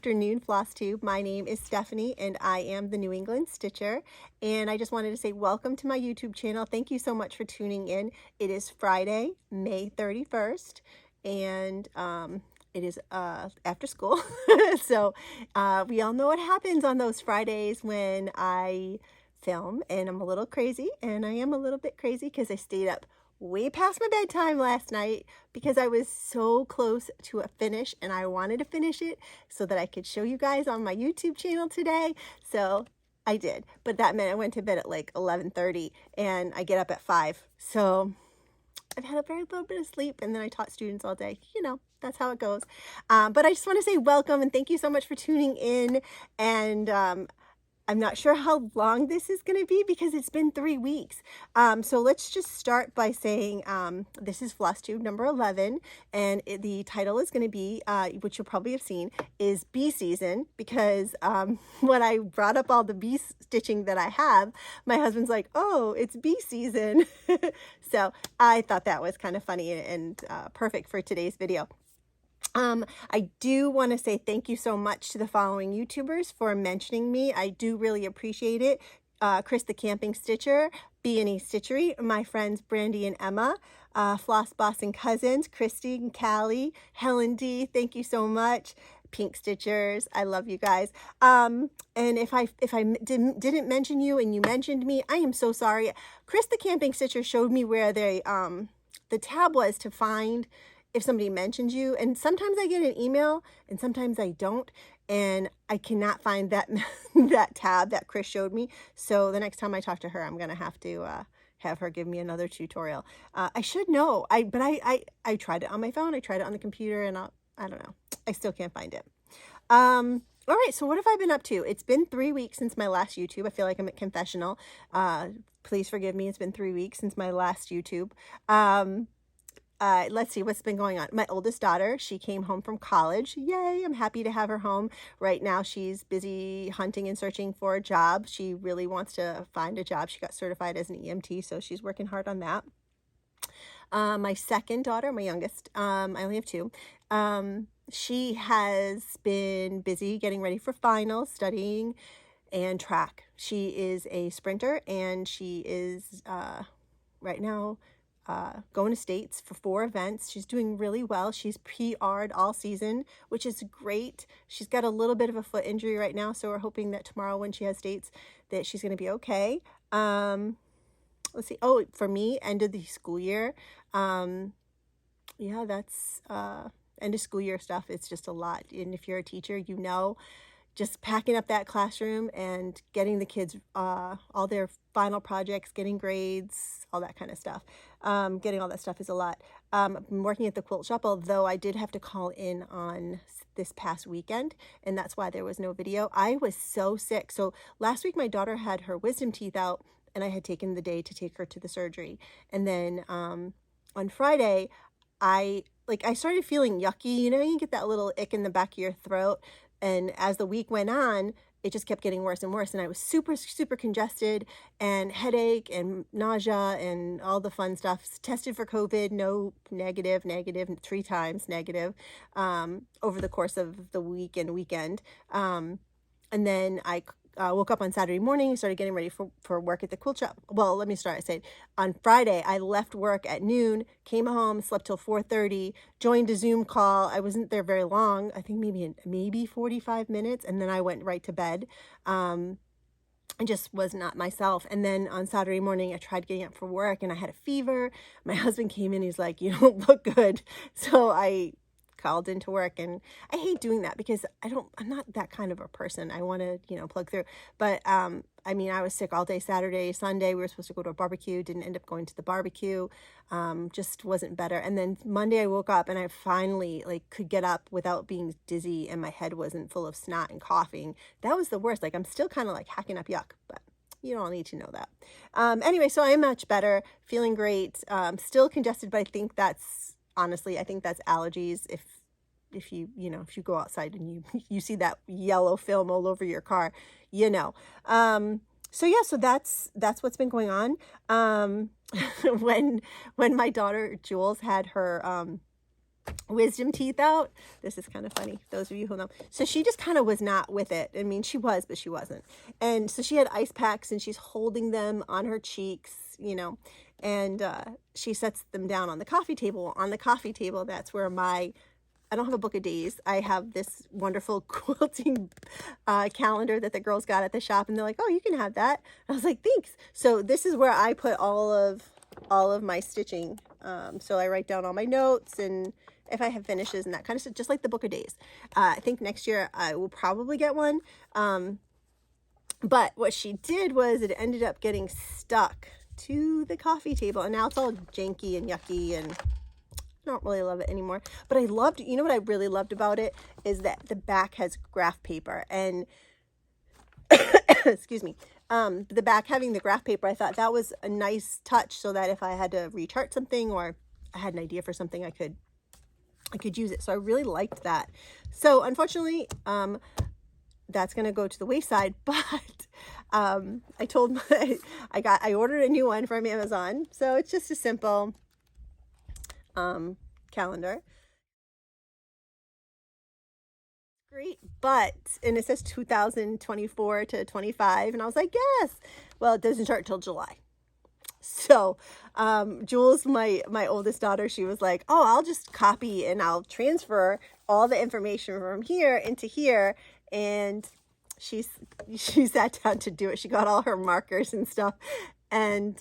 afternoon, Flosstube. My name is Stephanie and I am the New England Stitcher. And I just wanted to say welcome to my YouTube channel. Thank you so much for tuning in. It is Friday, May 31st, and it is after school. So we all know what happens on those Fridays when I film, and I'm a little crazy, and I am a little bit crazy because I stayed up way past my bedtime last night because I was so close to a finish and I wanted to finish it so that I could show you guys on my YouTube channel today. So I did, but that meant I went to bed at like 11:30 and I get up at 5. So I've had a very little bit of sleep, and then I taught students all day. You know, that's how it goes. But I just want to say welcome and thank you so much for tuning in. And I'm not sure how long this is going to be because it's been 3 weeks. So let's just start by saying this is Flosstube number 11, and the title is going to be, which you'll probably have seen, is bee season, because when I brought up all the bee stitching that I have, my husband's like, oh, it's bee season. So I thought that was kind of funny and perfect for today's video. I do want to say thank you so much to the following YouTubers for mentioning me. I do really appreciate it. Chris the Camping Stitcher, B&E Stitchery, my friends Brenda and Emma, Floss Boss and Cousins, Christy and Callie, Helen D, thank you so much. Pink Stitchers, I love you guys. And if I didn't mention you and you mentioned me, I am so sorry. Chris the Camping Stitcher showed me where they the tab was to find if somebody mentions you, and sometimes I get an email and sometimes I don't, and I cannot find that that tab that Chris showed me. So the next time I talk to her, I'm gonna have to have her give me another tutorial. I should know, but I tried it on my phone, I tried it on the computer, and I don't know, I still can't find it. All right, so what have I been up to? It's been 3 weeks since my last YouTube. I feel like I'm at confessional. Please forgive me, it's been 3 weeks since my last YouTube. Let's see what's been going on. My oldest daughter, she came home from college. Yay, I'm happy to have her home. Right now, she's busy hunting and searching for a job. She really wants to find a job. She got certified as an EMT, so she's working hard on that. My second daughter, my youngest, I only have 2. She has been busy getting ready for finals, studying, and track. She is a sprinter, and she is right now going to states for 4 events. She's doing really well. She's PR'd all season, which is great. She's got a little bit of a foot injury right now, so we're hoping that tomorrow when she has states that she's going to be okay. Let's see. Oh, for me, end of the school year. Yeah, that's end of school year stuff. It's just a lot. And if you're a teacher, you know, just packing up that classroom and getting the kids all their final projects, getting grades, all that kind of stuff. Getting all that stuff is a lot. I've been working at the quilt shop, although I did have to call in on this past weekend, and that's why there was no video. I was so sick. So last week my daughter had her wisdom teeth out, and I had taken the day to take her to the surgery. And then on Friday, I started feeling yucky. You know, you get that little ick in the back of your throat. And as the week went on, it just kept getting worse and worse. And I was super, super congested and headache and nausea and all the fun stuff. Tested for COVID, no, negative, 3 times negative over the course of the week and weekend. And then I woke up on Saturday morning, started getting ready for work at the quilt shop. Well, let me start. I said on Friday, I left work at noon, came home, slept till 4:30, joined a Zoom call. I wasn't there very long. I think maybe 45 minutes. And then I went right to bed. I just was not myself. And then on Saturday morning, I tried getting up for work and I had a fever. My husband came in, he's like, you don't look good. So I called into work, and I hate doing that because I'm not that kind of a person. I want to, you know, plug through. But I mean, I was sick all day Saturday, Sunday. We were supposed to go to a barbecue, didn't end up going to the barbecue. Just wasn't better. And then Monday I woke up and I finally could get up without being dizzy, and my head wasn't full of snot and coughing. That was the worst. Like, I'm still kind of like hacking up yuck, but you don't need to know that. Anyway, so I'm much better, feeling great. Still congested, but I think that's honestly, I think that's allergies. If you go outside and you see that yellow film all over your car, you know. So yeah, so that's what's been going on. When my daughter Jules had her wisdom teeth out. This is kind of funny, those of you who know. So she just kind of was not with it. I mean, she was, but she wasn't. And so she had ice packs and she's holding them on her cheeks, you know, and she sets them down on the coffee table. On the coffee table, that's where I don't have a book of days. I have this wonderful quilting calendar that the girls got at the shop, and they're like, oh, you can have that. I was like, thanks. So this is where I put all of my stitching. So I write down all my notes and if I have finishes and that kind of stuff, just like the book of days. I think next year I will probably get one. But what she did was it ended up getting stuck to the coffee table, and now it's all janky and yucky, and I don't really love it anymore. But I loved, you know what I really loved about it is that the back has graph paper, and excuse me, the back having the graph paper, I thought that was a nice touch, so that if I had to rechart something or I had an idea for something, I could use it. So I really liked that. So unfortunately, that's going to go to the wayside, but I told I ordered a new one from Amazon. So it's just a simple calendar. Great, but, and it says 2024 to 25, and I was like, yes. Well, it doesn't start till July. So Jules, my oldest daughter, she was like, oh, I'll just copy and I'll transfer all the information from here into here. And she sat down to do it. She got all her markers and stuff. And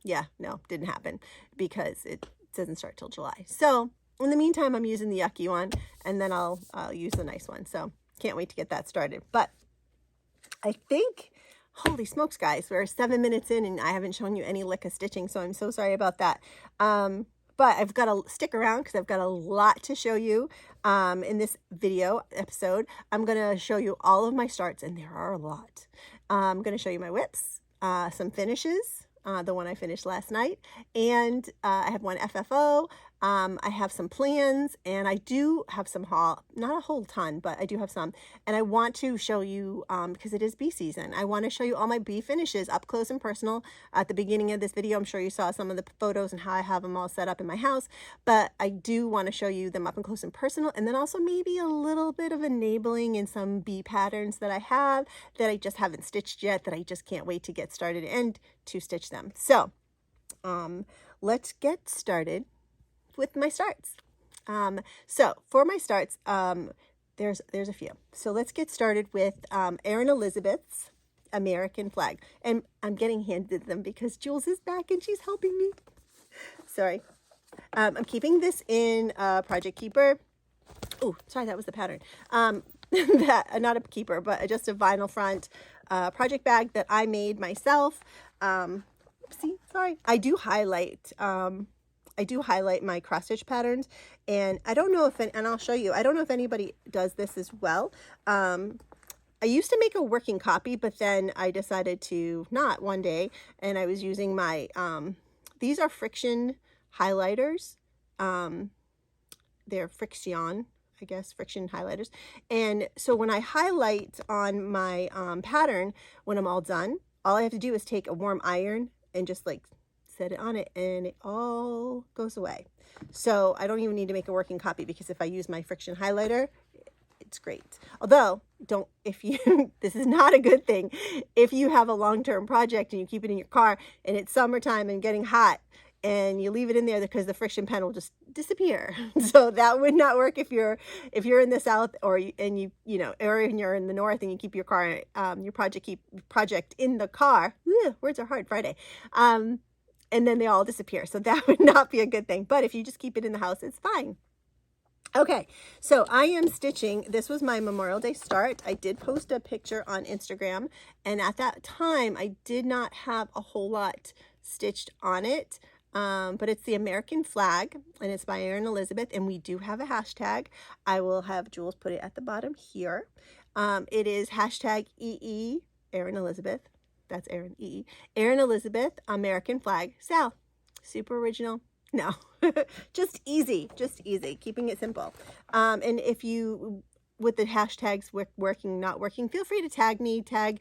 yeah, no, didn't happen because it doesn't start till July. So in the meantime, I'm using the yucky one, and then I'll use the nice one. So can't wait to get that started. But I think, holy smokes, guys, we're 7 minutes in and I haven't shown you any lick of stitching, so I'm so sorry about that. But I've got to stick around because I've got a lot to show you in this video episode. I'm going to show you all of my starts, and there are a lot. I'm going to show you my whips, some finishes, the one I finished last night, and I have one FFO. I have some plans, and I do have some haul, not a whole ton, but I do have some, and I want to show you, because it is bee season, I want to show you all my bee finishes up close and personal. At the beginning of this video, I'm sure you saw some of the photos and how I have them all set up in my house, but I do want to show you them up and close and personal, and then also maybe a little bit of enabling in some bee patterns that I have that I just haven't stitched yet, that I just can't wait to get started and to stitch them. So let's get started with my starts. So for my starts, there's a few. So let's get started with Erin Elizabeth's American flag. And I'm getting handed them because Jules is back and she's helping me. Sorry. I'm keeping this in Project Keeper. Oh, sorry, that was the pattern. Not a keeper, but just a vinyl front project bag that I made myself. Oopsie, sorry. I do highlight my cross stitch patterns, and I don't know if, and I'll show you, I don't know if anybody does this as well. I used to make a working copy, but then I decided to not one day, and I was using my, these are friction highlighters. They're friction, I guess, friction highlighters. And so when I highlight on my pattern, when I'm all done, all I have to do is take a warm iron and just like set it on it, and it all goes away. So I don't even need to make a working copy, because if I use my friction highlighter, it's great. Although, this is not a good thing if you have a long-term project and you keep it in your car and it's summertime and getting hot and you leave it in there, because the friction pen will just disappear. So that would not work if you're in the South, or you're in the North and you keep your car, your project in the car. Ugh, words are hard, Friday. And then they all disappear. So that would not be a good thing. But if you just keep it in the house, it's fine. Okay, so I am stitching. This was my Memorial Day start. I did post a picture on Instagram, and at that time I did not have a whole lot stitched on it. But it's the American flag, and it's by Erin Elizabeth, and we do have a hashtag. I will have Jules put it at the bottom here. It is hashtag EE Erin Elizabeth. That's Erin, EE. Erin Elizabeth, American flag. Sal, super original? No, just easy, keeping it simple. And if you, with the hashtags working, not working, feel free to tag me, tag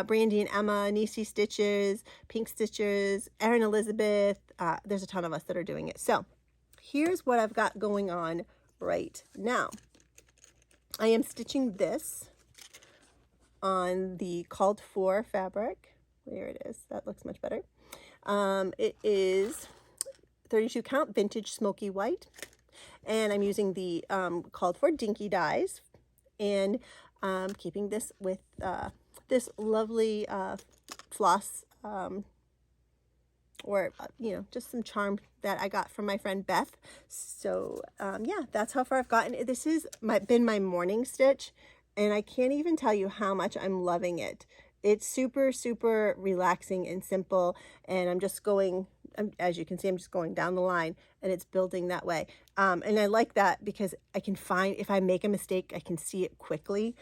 Brandy and Emma, Nisi Stitches, Pink Stitches, Erin Elizabeth. There's a ton of us that are doing it. So here's what I've got going on right now. I am stitching this on the called for fabric. There it is. That looks much better. It is 32 count vintage smoky white, and I'm using the called for dinky dyes, and keeping this with this lovely floss, or you know, just some charm that I got from my friend Beth. So yeah, that's how far I've gotten. This has been my morning stitch, and I can't even tell you how much I'm loving it. It's super, super relaxing and simple, and I'm just going, as you can see, I'm just going down the line, and it's building that way. And I like that because I can find, if I make a mistake, I can see it quickly.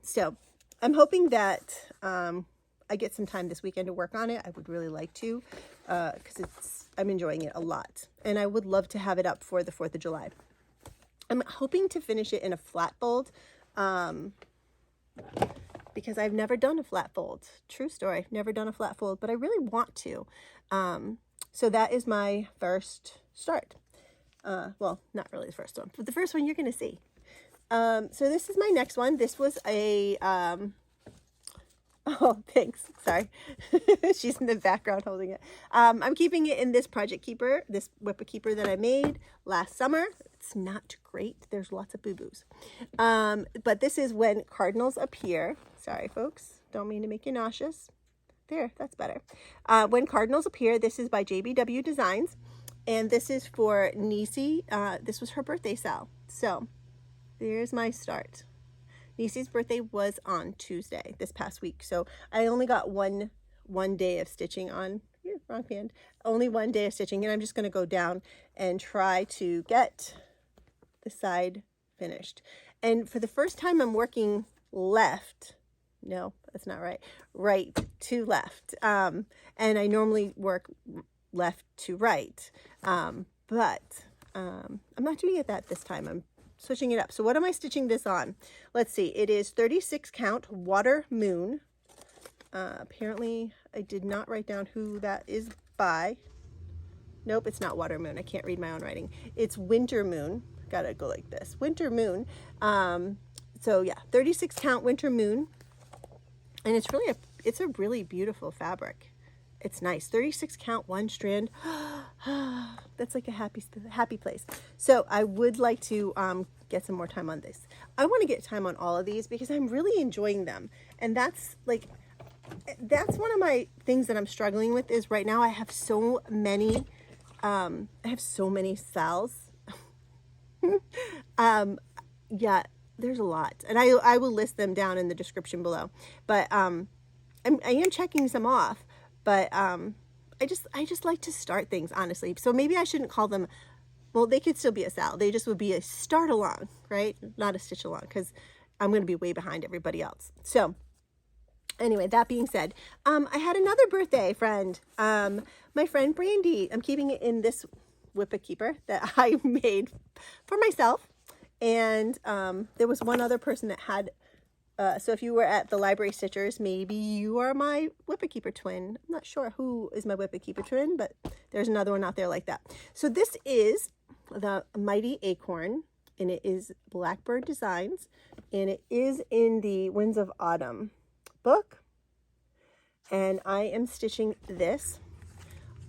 So I'm hoping that I get some time this weekend to work on it. I would really like to, because I'm enjoying it a lot, and I would love to have it up for the 4th of July. I'm hoping to finish it in a flat fold, because I've never done a flat fold. True story, I've never done a flat fold, but I really want to. So that is my first start. Well, not really the first one, but the first one you're going to see. So this is my next one. This was a, oh, thanks. Sorry. She's in the background holding it. I'm keeping it in this Project Keeper, this Whipper Keeper that I made last summer. It's not great. There's lots of boo-boos. But this is When Cardinals Appear. Sorry, folks. Don't mean to make you nauseous. There, that's better. When Cardinals Appear. This is by JBW Designs. And this is for Missy. This was her birthday sale. So there's my start. Missy's birthday was on Tuesday, this past week. So I only got one day of stitching on, yeah, wrong hand. Only one day of stitching. And I'm just going to go down and try to get the side finished. And for the first time, I'm working left. No, that's not right. Right to left. And I normally work left to right. But I'm not doing it that this time. I'm switching it up. So what am I stitching this on? Let's see. It is 36 count Water Moon. Apparently, I did not write down who that is by. Nope, it's not Water Moon. I can't read my own writing. It's Winter Moon. Gotta go like this. Winter Moon. So yeah, 36 count Winter Moon. And it's a really beautiful fabric. It's nice. 36 count, one strand. That's like a happy place. So I would like to get some more time on this. I want to get time on all of these because I'm really enjoying them. And that's one of my things that I'm struggling with is right now I have so many cells. Yeah, there's a lot. And I will list them down in the description below. But I am checking some off. But I just like to start things, honestly. So maybe I shouldn't call them, well, they could still be a sal. They just would be a start along, right? Not a stitch along, because I'm going to be way behind everybody else. So anyway, that being said, I had another birthday friend, my friend Brandy. I'm keeping it in this Whipper Keeper that I made for myself. And there was one other person that had, so if you were at the Library Stitchers, maybe you are my Whipper Keeper twin. I'm not sure who is my Whipper Keeper twin, but there's another one out there like that. So this is the Mighty Acorn, and it is Blackbird Designs, and it is in the Winds of Autumn book. And I am stitching this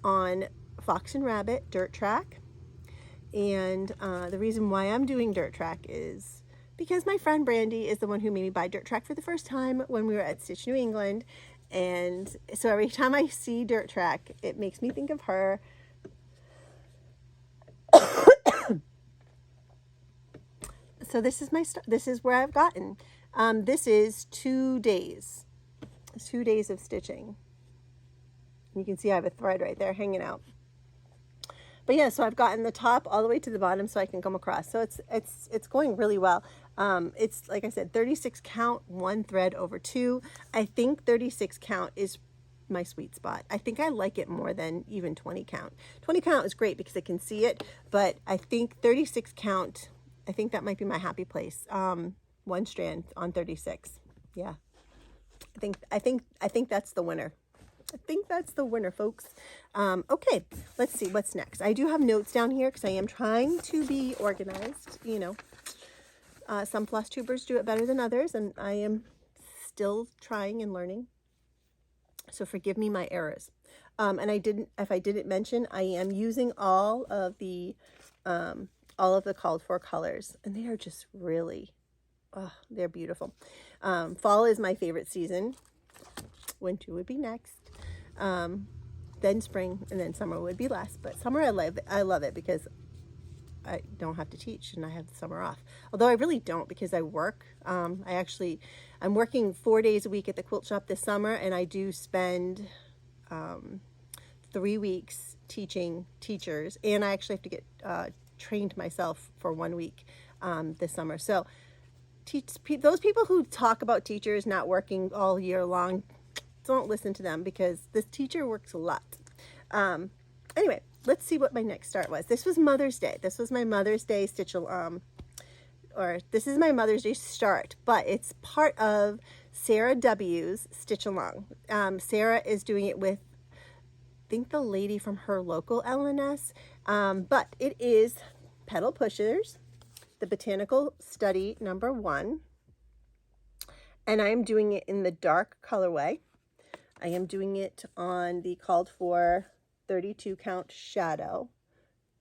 on Fox and Rabbit Dirt Track. And the reason why I'm doing Dirt Track is because my friend Brandy is the one who made me buy Dirt Track for the first time when we were at Stitch New England. And so every time I see Dirt Track, it makes me think of her. So this is where I've gotten. This is 2 days. 2 days of stitching. You can see I have a thread right there hanging out. But yeah, so I've gotten the top all the way to the bottom so I can come across. So it's going really well. It's, like I said, 36 count, 1 thread over 2. I think 36 count is my sweet spot. I think I like it more than even 20 count. 20 count is great because I can see it, but I think 36 count, I think that might be my happy place. 1 strand on 36. Yeah. I think that's the winner. I think that's the winner, folks. Okay, let's see what's next. I do have notes down here because I am trying to be organized. You know, some floss tubers do it better than others, and I am still trying and learning. So forgive me my errors. And if I didn't mention, I am using all of the called for colors, and they are just really, oh, they're beautiful. Fall is my favorite season. Winter would be next. Then spring, and then summer would be last. But summer, I love it because I don't have to teach and I have the summer off. Although I really don't, because I work. I'm working 4 days a week at the quilt shop this summer, and I do spend 3 weeks teaching teachers, and I actually have to get trained myself for 1 week this summer. So those people who talk about teachers not working all year long, don't listen to them, because this teacher works a lot. Anyway, let's see what my next start was. This was Mother's Day. This was my Mother's Day stitch, or this is my Mother's Day start, but it's part of SarahW's Stitch Along. Sarah is doing it with, I think, the lady from her local LNS, but it is Petal Pushers, the Botanical Study #1, and I'm doing it in the dark colorway. I am doing it on the called for 32 count shadow.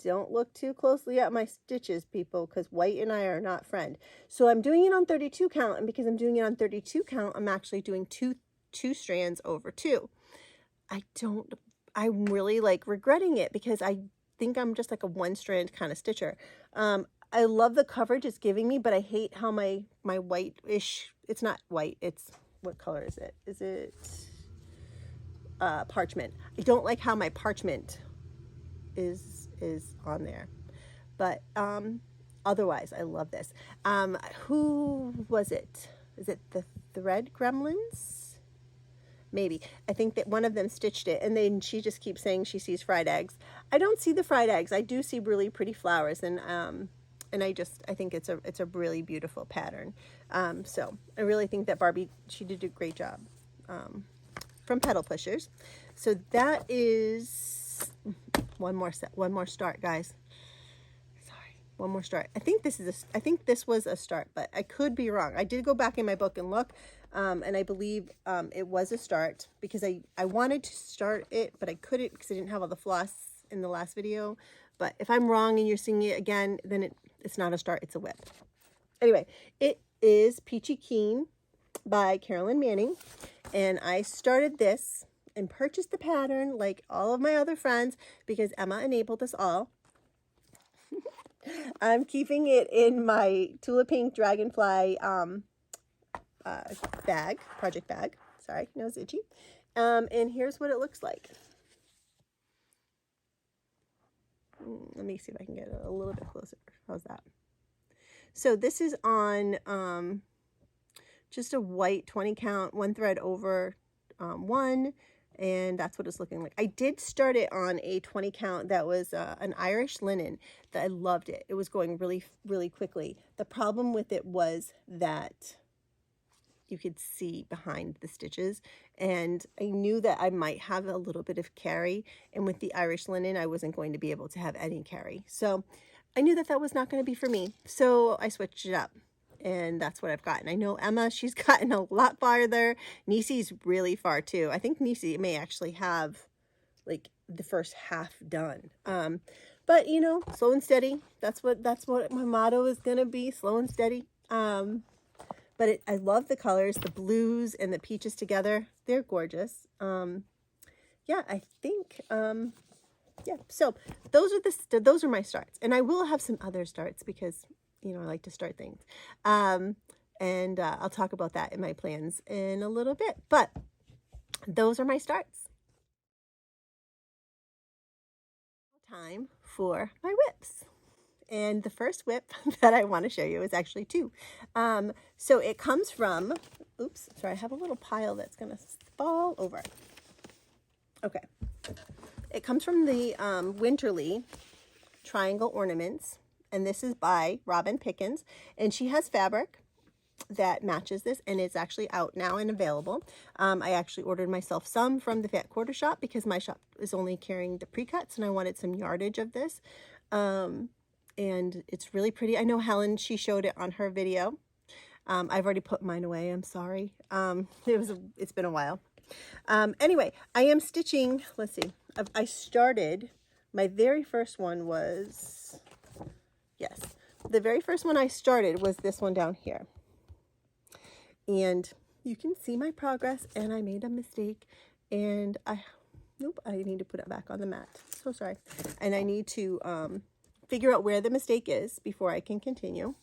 Don't look too closely at my stitches, people, because white and I are not friend. So I'm doing it on 32 count, and because I'm doing it on 32 count, I'm actually doing two strands over 2. I'm really like regretting it, because I think I'm just like a 1 strand kind of stitcher. I love the coverage it's giving me, but I hate how my white-ish, it's not white, it's, what color is it? Is it parchment? I don't like how my parchment is on there, but otherwise I love this. Who was it? Is it the Thread Gremlins? Maybe. I think that one of them stitched it, and then she just keeps saying she sees fried eggs. I don't see the fried eggs. I do see really pretty flowers, and I think it's a really beautiful pattern. So I really think that Barbie, she did a great job from Petal Pushers. So that is one more start, guys. Sorry, one more start. I think this was a start, but I could be wrong. I did go back in my book and look, and I believe it was a start, because I wanted to start it, but I couldn't because I didn't have all the floss in the last video. But if I'm wrong and you're seeing it again, then it's not a start, it's a whip. Anyway, it is Peachy Keen by Carolyn Manning, and I started this and purchased the pattern like all of my other friends because Emma enabled us all. I'm keeping it in my Tula Pink Dragonfly bag, project bag. Sorry, nose itchy. And here's what it looks like. Let me see if I can get it a little bit closer. How's that? So this is on just a white 20 count, 1 thread over 1, and that's what it's looking like. I did start it on a 20 count that was an Irish linen that I loved it. It was going really, really quickly. The problem with it was that you could see behind the stitches, and I knew that I might have a little bit of carry, and with the Irish linen I wasn't going to be able to have any carry, so I knew that was not going to be for me, so I switched it up, and that's what I've gotten. I know Emma, she's gotten a lot farther. Nisi's really far too. I think Nisi may actually have like the first half done, but you know, slow and steady. That's what my motto is gonna be, slow and steady. But I love the colors, the blues and the peaches together. They're gorgeous. Yeah, I think, yeah. So those are my starts, and I will have some other starts because, you know, I like to start things. And I'll talk about that in my plans in a little bit, but those are my starts. Time for my whips. And the first whip that I want to show you is actually 2. So it comes from, oops, sorry, I have a little pile that's going to fall over. Okay. It comes from the Winterly Triangle Ornaments, and this is by Robin Pickens, and she has fabric, that matches this, and it's actually out now and available. I actually ordered myself some from the Fat Quarter Shop because my shop is only carrying the pre-cuts and I wanted some yardage of this. And it's really pretty. I know Helen, she showed it on her video. I've already put mine away. I'm sorry. It's been a while. Anyway, I am stitching. Let's see. I started, my very first one was, yes, the very first one I started was this one down here. And you can see my progress, and I made a mistake, and nope, I need to put it back on the mat. So sorry. And I need to figure out where the mistake is before I can continue.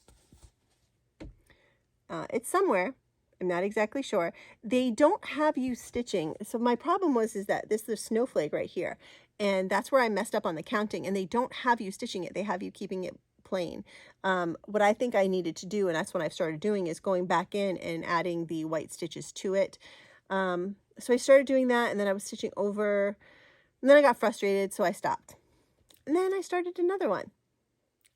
It's somewhere. I'm not exactly sure. They don't have you stitching. So my problem is that this is a snowflake right here, and that's where I messed up on the counting, and they don't have you stitching it. They have you keeping it plain. What I think I needed to do, and that's what I've started doing, is going back in and adding the white stitches to it. So I started doing that, and then I was stitching over, and then I got frustrated, so I stopped. And then I started another one,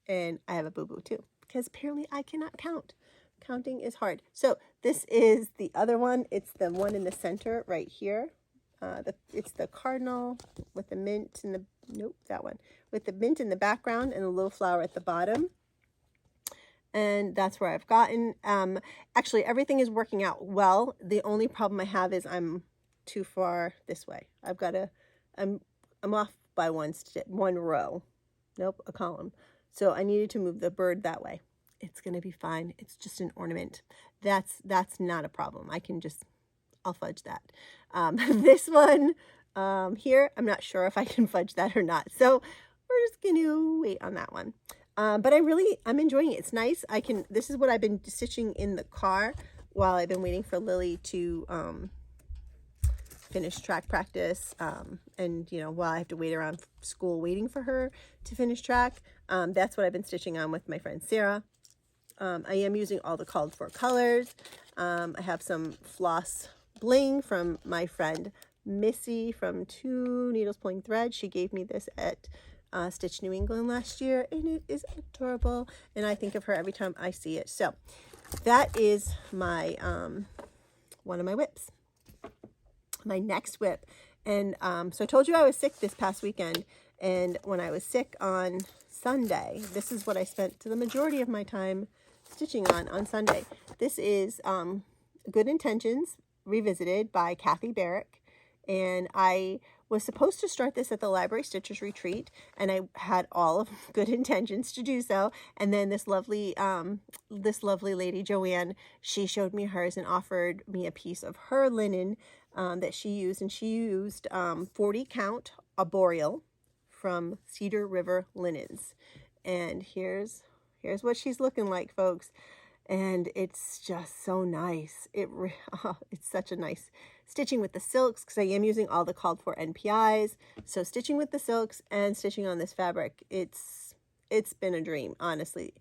and I have a boo-boo too, because apparently I cannot count. Counting is hard. So this is the other one. It's the one in the center right here. It's the cardinal with the mint in the, nope, that one, with the mint in the background and a little flower at the bottom. And that's where I've gotten. Actually, everything is working out well. The only problem I have is I'm too far this way. I've got to, I'm off by one row. Nope, a column. So I needed to move the bird that way. It's going to be fine. It's just an ornament. That's not a problem. I'll fudge that. This one here, I'm not sure if I can fudge that or not. So we're just going to wait on that one. But I'm enjoying it. It's nice. This is what I've been stitching in the car while I've been waiting for Lily to finish track practice. And, while I have to wait around school waiting for her to finish track, that's what I've been stitching on with my friend Sarah. I am using all the called for colors. I have some floss bling from my friend Missy from 2 Needles Pulling Thread. She gave me this at Stitch New England last year, and it is adorable, and I think of her every time I see it. So that is my one of my whips. My next whip. And so I told you I was sick this past weekend, and when I was sick on Sunday, this is what I spent the majority of my time stitching on Sunday. This is Good Intentions Revisited by Barrick, and I was supposed to start this at the Library Stitchers Retreat, and I had all of good intentions to do so, and then this lovely lady Joanne, she showed me hers and offered me a piece of her linen that she used, and she used 40 count arboreal from Cedar River Linens. And here's what she's looking like, folks. And it's just so nice. It's such a nice stitching with the silks, because I am using all the called for NPIs. So stitching with the silks and stitching on this fabric, it's been a dream, honestly.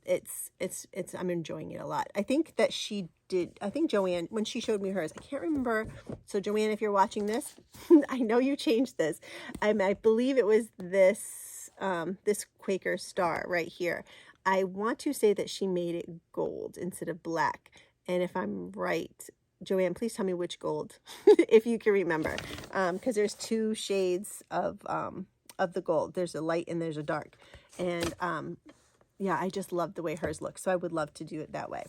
I'm enjoying it a lot. I think Joanne, when she showed me hers, I can't remember. So Joanne, if you're watching this, I know you changed this. I believe it was this Quaker star right here. I want to say that she made it gold instead of black. And if I'm right, Joanne, please tell me which gold, if you can remember. Because there's 2 shades of the gold. There's a light and there's a dark. And yeah, I just love the way hers looks. So I would love to do it that way.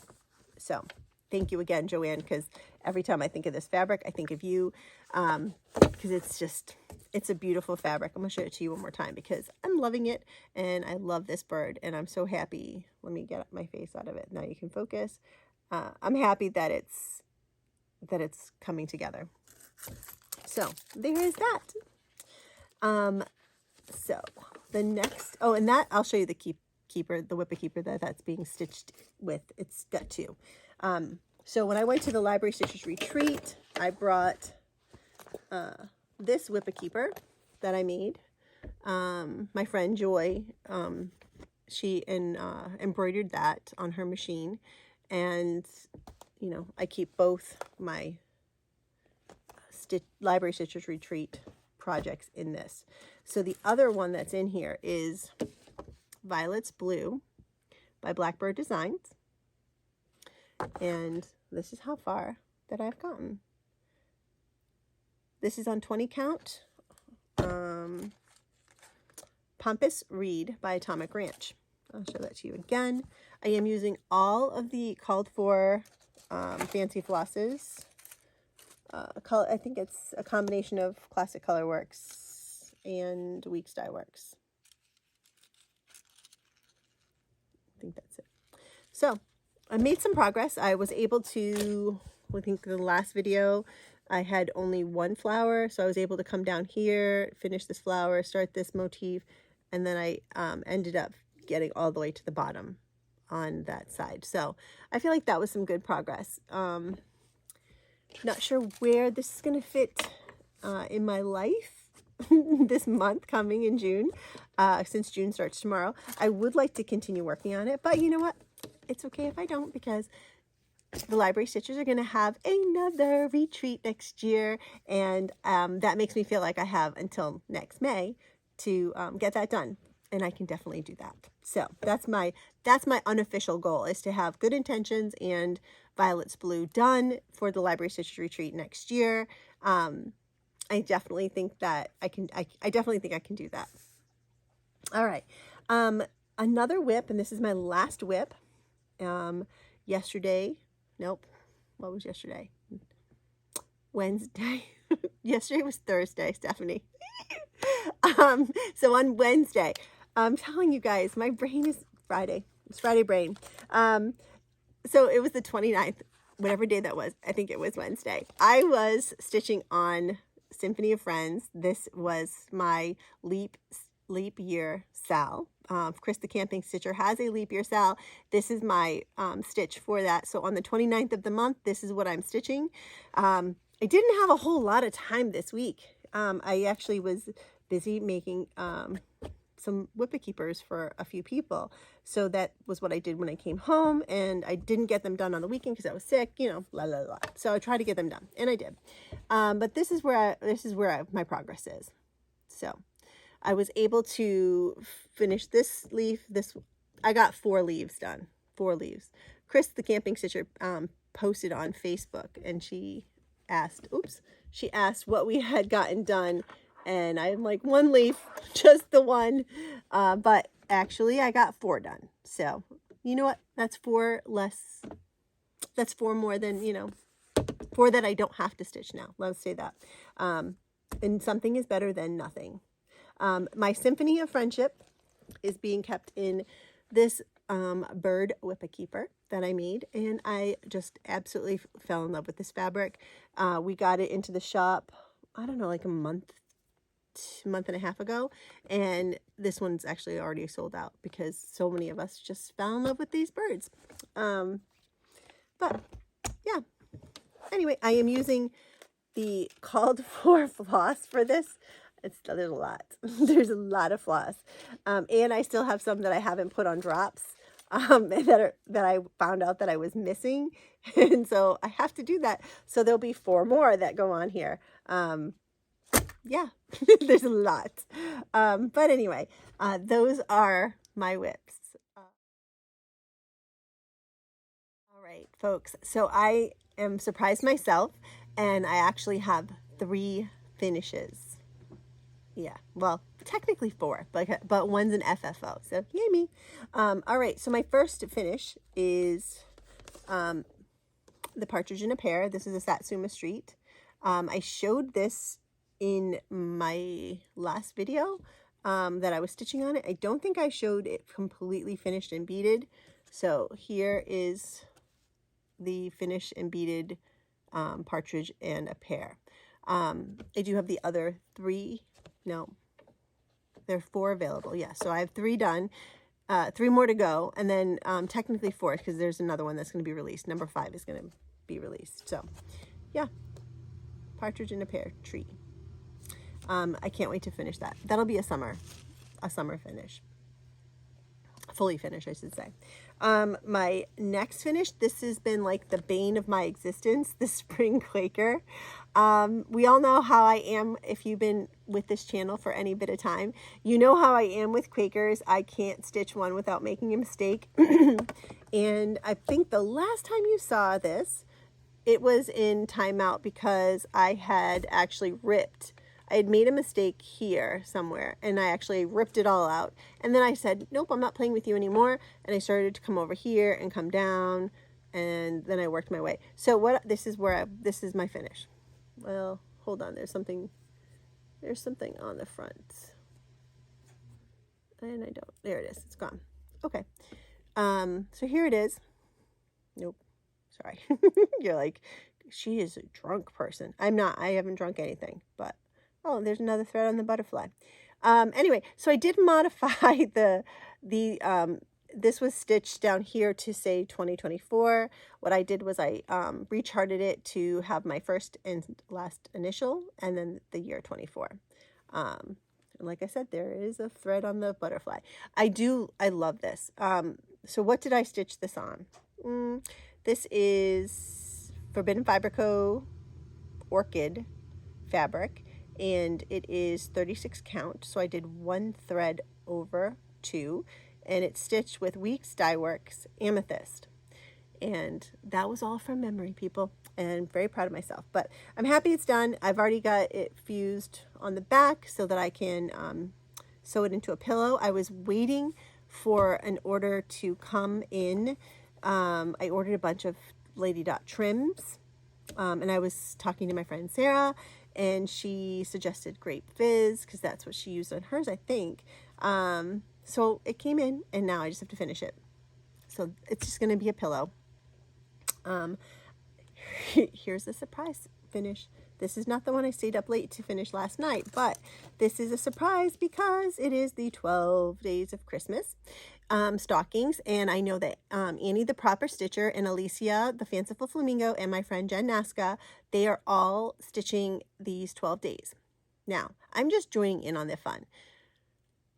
So thank you again, Joanne, because every time I think of this fabric, I think of you, because it's a beautiful fabric. I'm going to show it to you one more time because I'm loving it, and I love this bird, and I'm so happy. Let me get my face out of it. Now you can focus. I'm happy that it's coming together. So there is that. So the next, and that I'll show you the keeper, the whipper keeper that's being stitched with. It's got 2. So when I went to the Library Stitchers Retreat, I brought this whipper keeper that I made. My friend Joy, she embroidered that on her machine, and I keep both my Library Stitchers Retreat projects in this. So the other one that's in here is Violet's Blue by Blackbird Designs. And this is how far that I've gotten. This is on 20 count. Pompous Reed by Atomic Ranch. I'll show that to you again. I am using all of the called for fancy flosses. I think it's a combination of Classic Colorworks and Weeks Dye Works. I think that's it. So I made some progress. I was able to, I think the last video I had only one flower, so I was able to come down here, finish this flower, start this motif, and then I ended up getting all the way to the bottom on that side. So I feel like that was some good progress. Not sure where this is going to fit in my life this month coming in June, since June starts tomorrow. I would like to continue working on it, but you know what? It's okay if I don't, because the library stitchers are going to have another retreat next year, and that makes me feel like I have until next May to get that done, and I can definitely do that. So that's my unofficial goal, is to have Good Intentions and Violet's Blue done for the library stitchers retreat next year. I definitely think that I can. I definitely think I can do that. All right, another whip, and this is my last whip. Yesterday. Nope. What was yesterday? Wednesday. Yesterday was Thursday, Stephanie. So on Wednesday, I'm telling you guys, my brain is Friday. It's Friday brain. So it was the 29th, whatever day that was. I think it was Wednesday. I was stitching on Symphony of Friends. This was my leap year Sal. Chris the Camping Stitcher has a leap year Sal. This is my stitch for that. So on the 29th of the month, this is what I'm stitching. I didn't have a whole lot of time this week. I actually was busy making some whippet keepers for a few people. So that was what I did when I came home, and I didn't get them done on the weekend because I was sick, you know, la la la. So I tried to get them done, and I did. But this is where my progress is. So I was able to finish this leaf. I got 4 leaves done. 4 leaves. Chris the Camping Stitcher posted on Facebook, and she asked what we had gotten done, and I'm like, 1 leaf, just the one. But actually I got 4 done. So you know what? That's 4 less. That's 4 more than, 4 that I don't have to stitch now. Let's say that. And something is better than nothing. My Symphony of Friendship is being kept in this bird whippet keeper that I made, and I just absolutely fell in love with this fabric. We got it into the shop, I don't know, like a month and a half ago, and this one's actually already sold out because so many of us just fell in love with these birds. But yeah, anyway, I am using the called for floss for this. There's a lot. There's a lot of floss. And I still have some that I haven't put on drops that I found out that I was missing. And so I have to do that. So there'll be 4 more that go on here. Yeah, there's a lot. But anyway, those are my whips. All right, folks. So I am surprised myself, and I actually have 3 finishes. Yeah, well, technically 4, but one's an FFO, so yay me. All right, so my first finish is the Partridge in a Pear. This is a Satsuma Street. I showed this in my last video that I was stitching on it. I don't think I showed it completely finished and beaded. So here is the finished and beaded Partridge and a Pear. I do have the other 3. No, there are 4 available. Yeah, so I have 3 done, 3 more to go, and then technically 4 because there's another one that's going to be released. Number 5 is going to be released. So yeah, Partridge in a Pear tree. I can't wait to finish that. That'll be a summer finish. fully finished, I should say. My next finish, this has been like the bane of my existence, the spring Quaker. We all know how I am. If you've been with this channel for any bit of time, you know how I am with Quakers. I can't stitch one without making a mistake. And I think the last time you saw this, it was in timeout because I had actually I had made a mistake here somewhere, and I actually ripped it all out. And then I said, nope, I'm not playing with you anymore. And I started to come over here and come down, and then I worked my way. So this is my finish. Well, hold on, there's something on the front. And there it is, it's gone. Okay. So here it is. Nope, sorry. You're like, she is a drunk person. I'm not, I haven't drunk anything, but oh, there's another thread on the butterfly. Anyway, so I did modify this was stitched down here to say 2024. What I did was I recharted it to have my first and last initial, and then the year 24. And like I said, there is a thread on the butterfly. I love this. So what did I stitch this on? This is Forbidden Fiber Co. Orchid fabric, and it is 36 count. So I did 1 thread over 2, and it's stitched with Weeks Dye Works Amethyst. And that was all from memory, people, and I'm very proud of myself. But I'm happy it's done. I've already got it fused on the back so that I can sew it into a pillow. I was waiting for an order to come in. I ordered a bunch of Lady Dot trims, and I was talking to my friend Sarah, and she suggested Grape Fizz because that's what she used on hers, I think. So it came in, and now I just have to finish it. So it's just going to be a pillow. Here's the surprise finish. This is not the one I stayed up late to finish last night, but this is a surprise because it is the 12 Days of Christmas stockings. And I know that Annie the Proper Stitcher and Alicia the Fanciful Flamingo and my friend Jen Nasca, they are all stitching these 12 days. Now, I'm just joining in on the fun.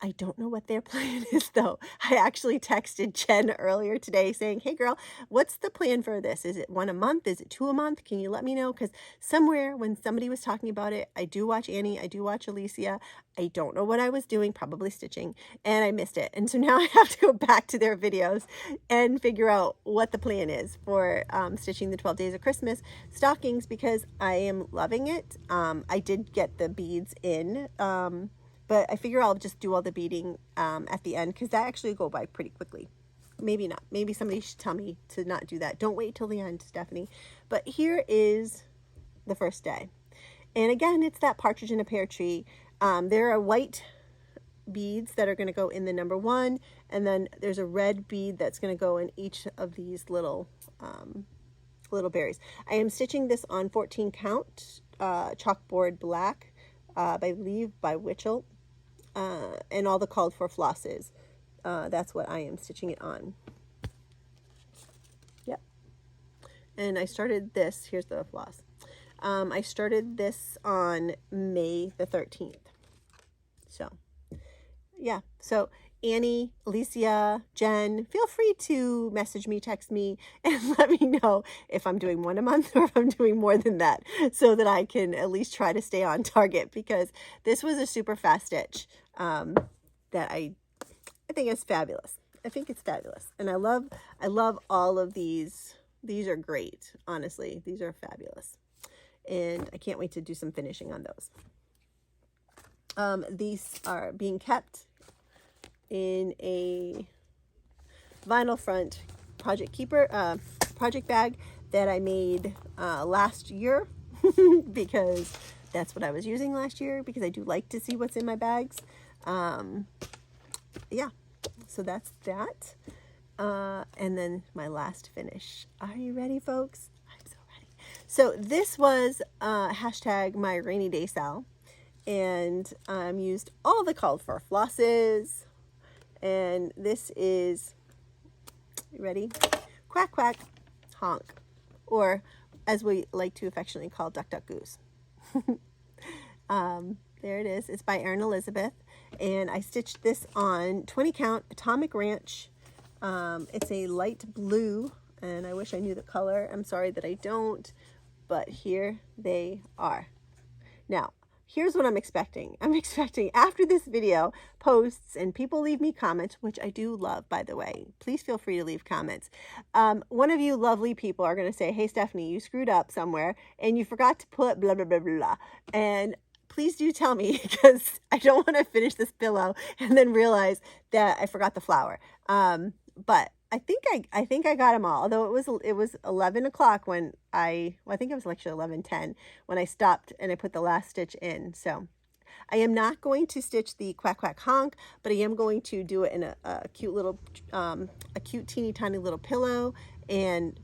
I don't know what their plan is, though. I actually texted Jen earlier today saying, hey, girl, what's the plan for this? Is it 1 a month? Is it 2 a month? Can you let me know? Because somewhere when somebody was talking about it, I do watch Annie. I do watch Alicia. I don't know what I was doing, probably stitching, and I missed it. And so now I have to go back to their videos and figure out what the plan is for stitching the 12 Days of Christmas stockings, because I am loving it. I did get the beads in, but I figure I'll just do all the beading at the end, because that actually go by pretty quickly. Maybe not. Maybe somebody should tell me to not do that. Don't wait till the end, Stephanie. But here is the first day. And again, it's that partridge in a pear tree. There are white beads that are going to go in the number 1. And then there's a red bead that's going to go in each of these little berries. I am stitching this on 14 count chalkboard black, I believe by Witchell. And all the called for flosses. That's what I am stitching it on. Yep. And I started this, here's the floss. I started this on May the 13th. So, yeah. So, Annie, Alicia, Jen, feel free to message me, text me, and let me know if I'm doing 1 a month or if I'm doing more than that, so that I can at least try to stay on target, because this was a super fast stitch that I think is fabulous. I think it's fabulous. And I love all of these. These are great. Honestly, these are fabulous. And I can't wait to do some finishing on those. These are being kept in a vinyl front project bag that I made last year because that's what I was using last year, because I do like to see what's in my bags. Yeah, so that's that. And then my last finish. Are you ready, folks? I'm so ready. So this was hashtag my rainy day sal, and used all the called for flosses. And this is, you ready? Quack, quack, honk. Or as we like to affectionately call, duck, duck, goose. There it is. It's by Erin Elizabeth. And I stitched this on 20 count Atomic Ranch It's a light blue, and I wish I knew the color. I'm sorry that I don't, but here they are. Now, here's what I'm expecting. I'm expecting after this video posts and people leave me comments, which I do love, by the way. Please feel free to leave comments. One of you lovely people are going to say, hey, Stephanie, you screwed up somewhere and you forgot to put blah, blah, blah, blah, blah. And please do tell me, because I don't want to finish this pillow and then realize that I forgot the flower. But I think I got them all. Although it was 11 o'clock when I think it was actually 11:10 when I stopped and I put the last stitch in. So I am not going to stitch the Quack Quack Honk, but I am going to do it in a cute little a cute teeny tiny little pillow and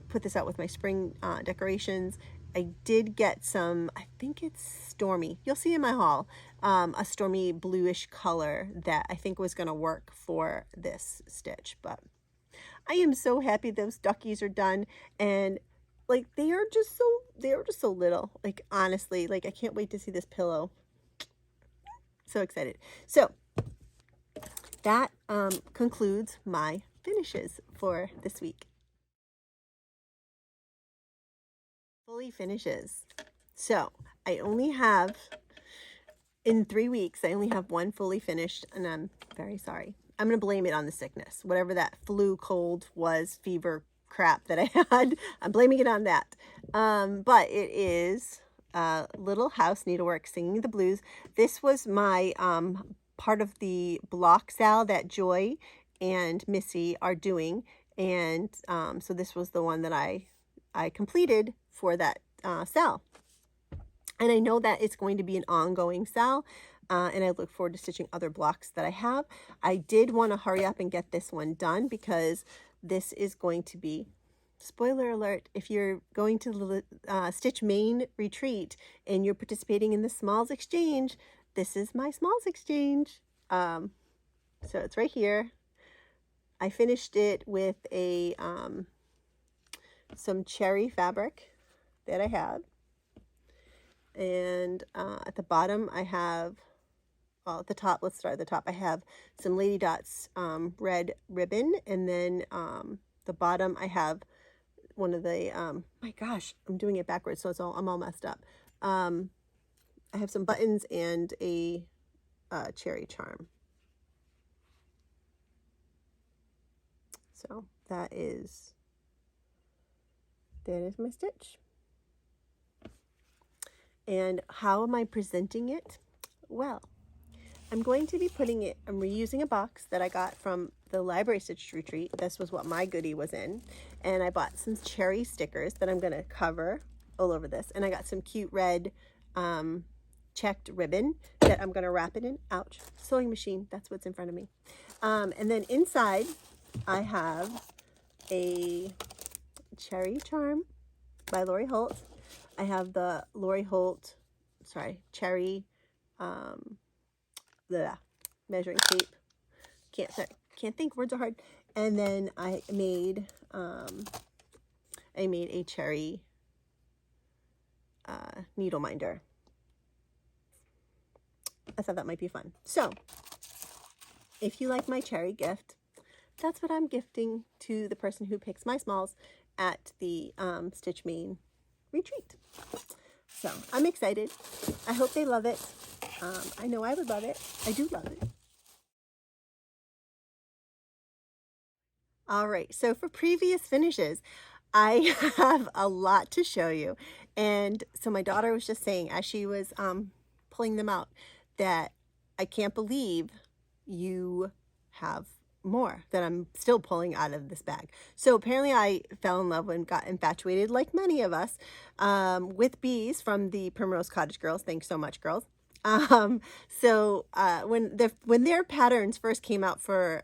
put this out with my spring decorations. I did get some, I think it's Stormy. You'll see in my haul, a stormy bluish color that I think was going to work for this stitch. But I am so happy those duckies are done, and like they are just so little. Like honestly, like I can't wait to see this pillow. So excited. So that concludes my finishes for this week. Fully finishes. So I only have, in 3 weeks, I only have one fully finished, and I'm very sorry. I'm going to blame it on the sickness. Whatever that flu, cold was, fever crap that I had, I'm blaming it on that. But it is Little House Needlework Singing the Blues. This was my part of the block sale that Joy and Missy are doing. And so this was the one that I completed for that sale. And I know that it's going to be an ongoing sale. And I look forward to stitching other blocks that I have. I did want to hurry up and get this one done because this is going to be, spoiler alert, if you're going to the Stitch Main retreat and you're participating in the Smalls Exchange, this is my Smalls Exchange. So it's right here. I finished it with a some cherry fabric that I have. And at the bottom I have, well, at the top, let's start at the top. I have some Lady Dots red ribbon, and then the bottom I have one of the, my gosh, I'm doing it backwards, so I'm all messed up. I have some buttons and a cherry charm. So that is my stitch. And how am I presenting it? Well, I'm going to be putting it, I'm reusing a box that I got from the Library Stitch Retreat. This was what my goodie was in. And I bought some cherry stickers that I'm going to cover all over this. And I got some cute red checked ribbon that I'm going to wrap it in. Ouch. Sewing machine. That's what's in front of me. And then inside I have a cherry charm by Lori Holt. I have the Lori Holt, cherry measuring tape. Can't think, words are hard. And then I made a cherry needle minder. I thought that might be fun. So if you like my cherry gift, that's what I'm gifting to the person who picks my smalls at the Stitch Main retreat. So I'm excited. I hope they love it. I know I would love it. I do love it. All right, so for previous finishes, I have a lot to show you. And so my daughter was just saying, as she was pulling them out, that I can't believe you have more that I'm still pulling out of this bag. So apparently I fell in love and got infatuated, like many of us, with bees from the Primrose Cottage girls. Thanks so much, girls. So when their patterns first came out for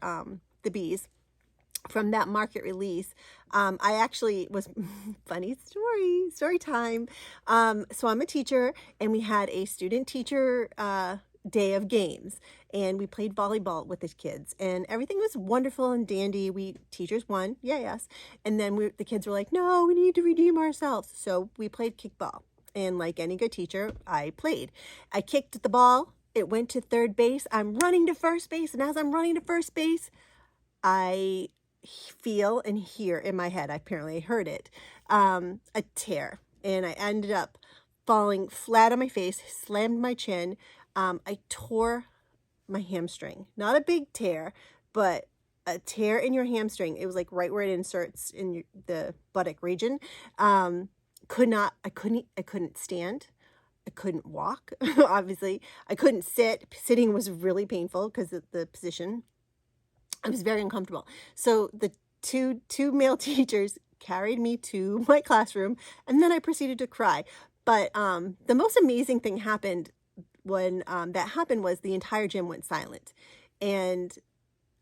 the bees from that market release, I actually was, funny story time. So I'm a teacher, and we had a student teacher day of games, and we played volleyball with the kids, and everything was wonderful and dandy. We teachers won, yes, and then the kids were like, no, we need to redeem ourselves. So we played kickball, and like any good teacher, I played. I kicked the ball, it went to third base. I'm running to first base, and as I'm running to first base, I feel and hear in my head, I apparently heard it, a tear. And I ended up falling flat on my face, slammed my chin. I tore my hamstring. Not a big tear, but a tear in your hamstring. It was like right where it inserts in the buttock region. I couldn't stand. I couldn't walk, obviously. I couldn't sit. Sitting was really painful because of the position. I was very uncomfortable. So the two male teachers carried me to my classroom, and then I proceeded to cry. But the most amazing thing happened when that happened was the entire gym went silent. And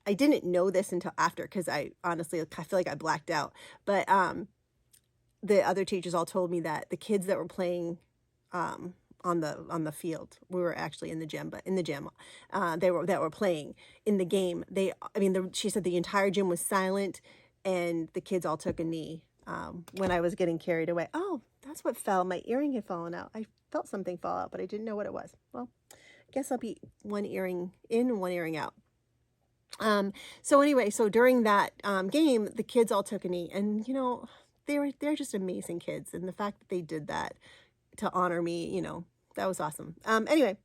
I didn't know this until after, because I honestly, I feel like I blacked out. But the other teachers all told me that the kids that were playing on the field, we were actually in the gym, but in the gym, that were playing in the game, she said the entire gym was silent, and the kids all took a knee when I was getting carried away. Oh, that's what fell. My earring had fallen out. I felt something fall out, but I didn't know what it was. Well, I guess I'll be one earring in, one earring out. So anyway, so during that game, the kids all took a knee, and you know, they're just amazing kids, and the fact that they did that to honor me, you know, that was awesome. Anyway,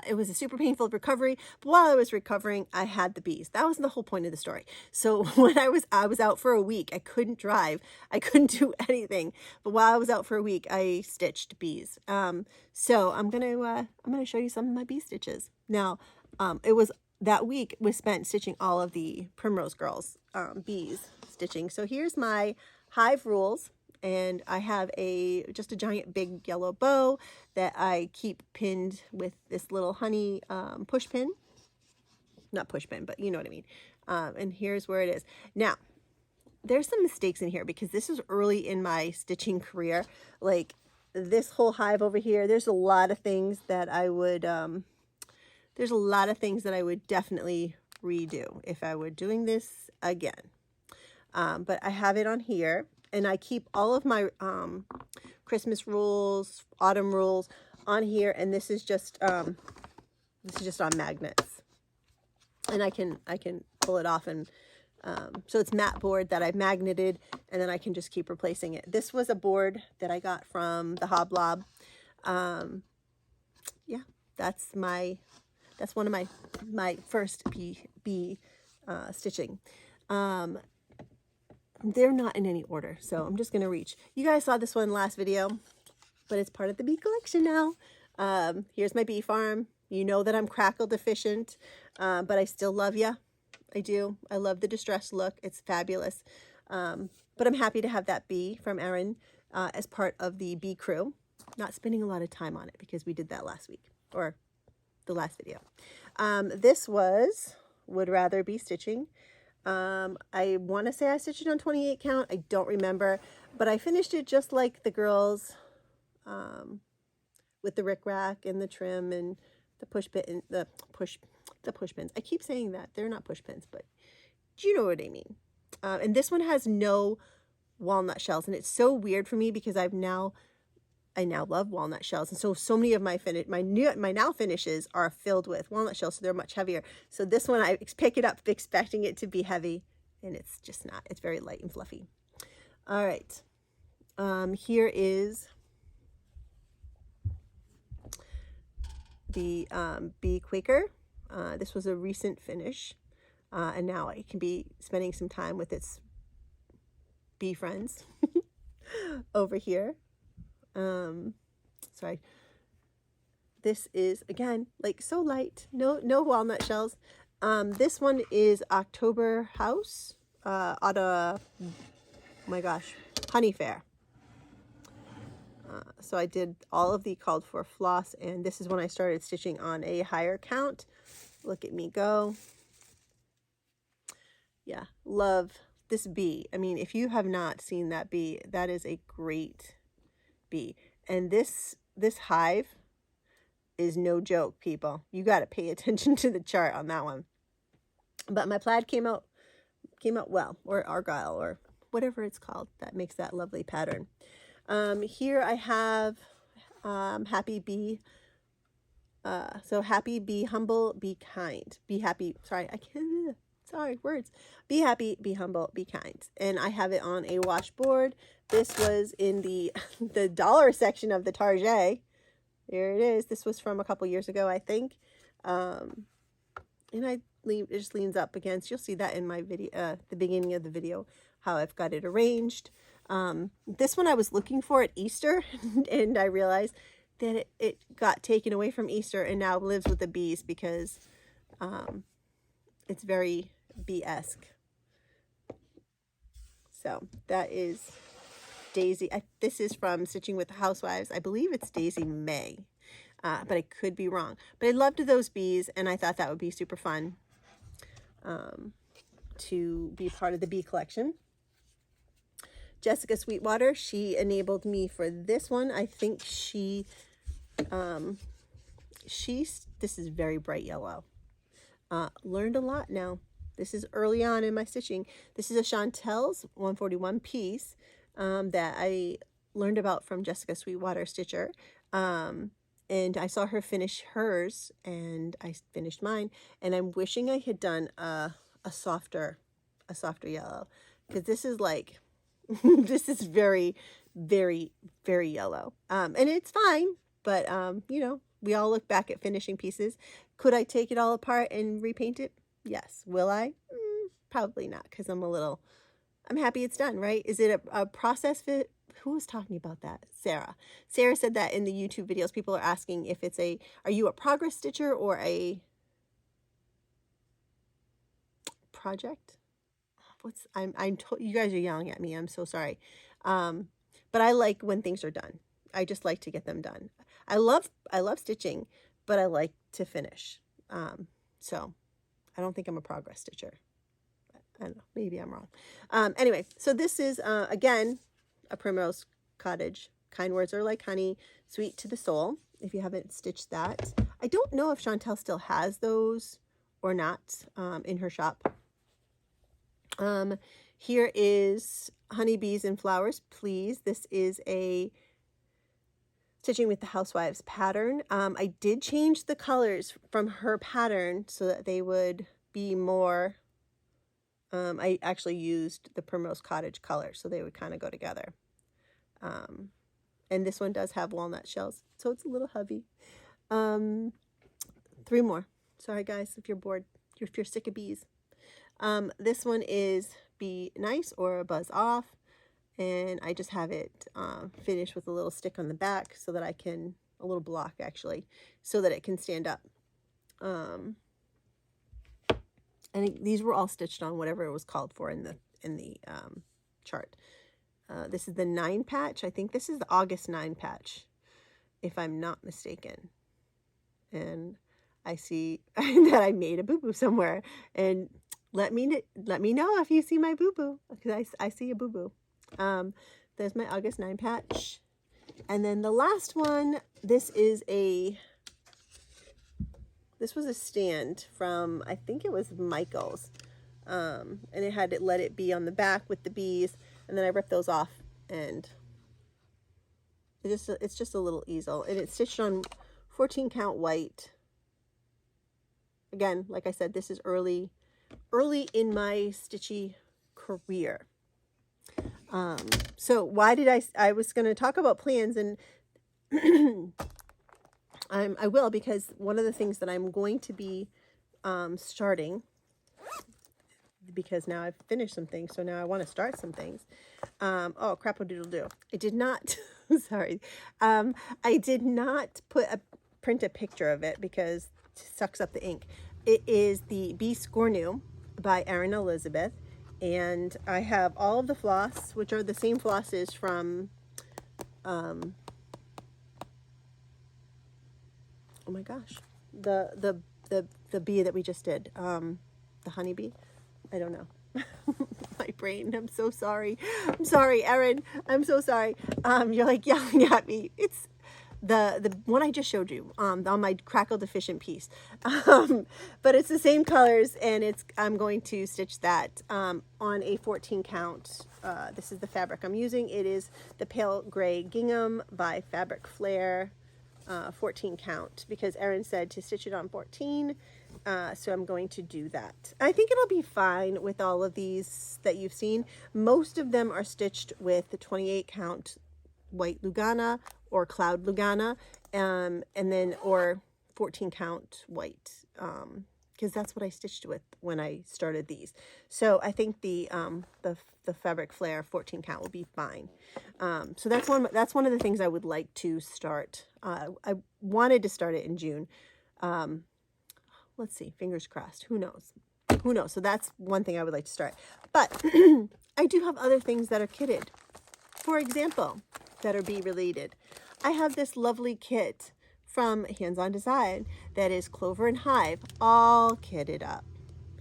it was a super painful recovery, but while I was recovering, I had the bees. That was the whole point of the story. So when I was out for a week, I couldn't drive, I couldn't do anything. But while I was out for a week, I stitched bees. So I'm gonna show you some of my bee stitches. Now, that week was spent stitching all of the Primrose girls bees stitching. So here's my hive rules. And I have just a giant big yellow bow that I keep pinned with this little honey push pin. Not push pin, but you know what I mean. And here's where it is. Now, there's some mistakes in here because this is early in my stitching career. Like this whole hive over here, there's a lot of things that I would, definitely redo if I were doing this again. But I have it on here. And I keep all of my Christmas rules, autumn rules on here, and this is just on magnets. And I can pull it off, and so it's mat board that I've magneted, and then I can just keep replacing it. This was a board that I got from the Hoblob. Yeah, that's one of my first bee stitching. They're not in any order, so I'm just going to reach. You guys saw this one last video, but it's part of the bee collection now. Here's my bee farm. You know that I'm crackle deficient, but I still love ya. I do. I love the distressed look. It's fabulous. But I'm happy to have that bee from Erin as part of the bee crew. Not spending a lot of time on it because we did that last week, or the last video. This was Would Rather Be Stitching. I want to say I stitched it on 28 count. I don't remember, but I finished it just like the girls, with the rickrack and the trim and the push pins. I keep saying that they're not push pins, but you know what I mean. And this one has no walnut shells, and it's so weird for me because I now love walnut shells, and so many of my now finishes are filled with walnut shells, so they're much heavier. So this one I pick it up expecting it to be heavy, and it's just not. It's very light and fluffy. All right, here is the bee Quaker. This was a recent finish, and now I can be spending some time with its bee friends over here. Sorry, this is again like so light, no walnut shells. This one is October House, oh my gosh, Honey Fair. So I did all of the called for floss, and this is when I started stitching on a higher count. Look at me go. Yeah, love this bee. I mean, if you have not seen that bee, that is a great bee. And this hive is no joke, people. You got to pay attention to the chart on that one. But my plaid came out well, or argyle, or whatever it's called that makes that lovely pattern. Here I have happy bee. So happy, be humble, be kind, be happy. Sorry, I can't. sorry, words. Be happy, be humble, be kind. And I have it on a washboard. This was in the the dollar section of the Target. There it is. This was from a couple years ago, I think. And it just leans up against, you'll see that in my video, the beginning of the video, how I've got it arranged. This one I was looking for at Easter, and I realized that it got taken away from Easter and now lives with the bees because it's very bee-esque. So that is Daisy. This is from Stitching with the Housewives. I believe it's Daisy May, but I could be wrong. But I loved those bees, and I thought that would be super fun to be part of the bee collection. Jessica Sweetwater, she enabled me for this one. I think this is very bright yellow. Learned a lot now. This is early on in my stitching. This is a Chantel's 141 piece that I learned about from Jessica Sweetwater Stitcher. And I saw her finish hers, and I finished mine. And I'm wishing I had done a softer yellow, because this is like, this is very, very, very yellow. And it's fine, but you know, we all look back at finishing pieces. Could I take it all apart and repaint it? Yes. Will I? Probably not, because I'm happy it's done, right? Is it a process fit? Who was talking about that? Sarah. Sarah said that in the YouTube videos, people are asking if it's are you a progress stitcher or a project? You guys are yelling at me. I'm so sorry. But I like when things are done. I just like to get them done. I love stitching, but I like to finish. So I don't think I'm a progress stitcher. I don't know, maybe I'm wrong. Anyway, so this is, again, a Primrose Cottage. Kind words are like honey, sweet to the soul, if you haven't stitched that. I don't know if Chantel still has those or not in her shop. Here is Honeybees and Flowers, Please. This is a Stitching with the Housewives pattern. I did change the colors from her pattern so that they would be more, I actually used the Primrose Cottage color so they would kind of go together. And this one does have walnut shells, so it's a little heavy. 3 more. Sorry guys, if you're bored, if you're sick of bees. This one is Be Nice or Buzz Off. And I just have it finished with a little stick on the back so that I can, a little block actually, so that it can stand up. And these were all stitched on whatever it was called for in the chart. This is the 9 patch. I think this is the August 9 patch, if I'm not mistaken. And I see that I made a boo-boo somewhere. And let me know if you see my boo-boo, because I see a boo-boo. There's my August 9 patch. And then the last one, this was a stand from, I think it was Michael's. And it had Let It Be on the back with the bees. And then I ripped those off, and it's just a little easel. And it's stitched on 14 count white. Again, like I said, this is early in my stitchy career. So why did I was going to talk about plans, and I will, because one of the things that I'm going to be starting, because now I've finished some things, so now I want to start some things. Oh, crap-a-doodle-doo. I did not, sorry. I did not print a picture of it because it sucks up the ink. It is the Bee Scornu by Erin Elizabeth. And I have all of the floss, which are the same flosses from, oh my gosh, the bee that we just did, the honeybee. I don't know. My brain. I'm so sorry. I'm sorry, Erin. I'm so sorry. You're like yelling at me. It's the one I just showed you on my crackle deficient piece. But it's the same colors, and I'm going to stitch that on a 14 count. This is the fabric I'm using. It is the Pale Gray Gingham by Fabric Flair. 14 count because Erin said to stitch it on 14. So I'm going to do that. I think it'll be fine with all of these that you've seen. Most of them are stitched with the 28 count white Lugana or cloud Lugana, and then or 14 count white, because that's what I stitched with when I started these. So I think the fabric flare 14 count will be fine. So that's one of the things I would like to start. I wanted to start it in June. Let's see, fingers crossed. Who knows? Who knows? So that's one thing I would like to start. But I do have other things that are kitted. For example, that are bee related. I have this lovely kit from Hands On Design that is Clover and Hive, all kitted up.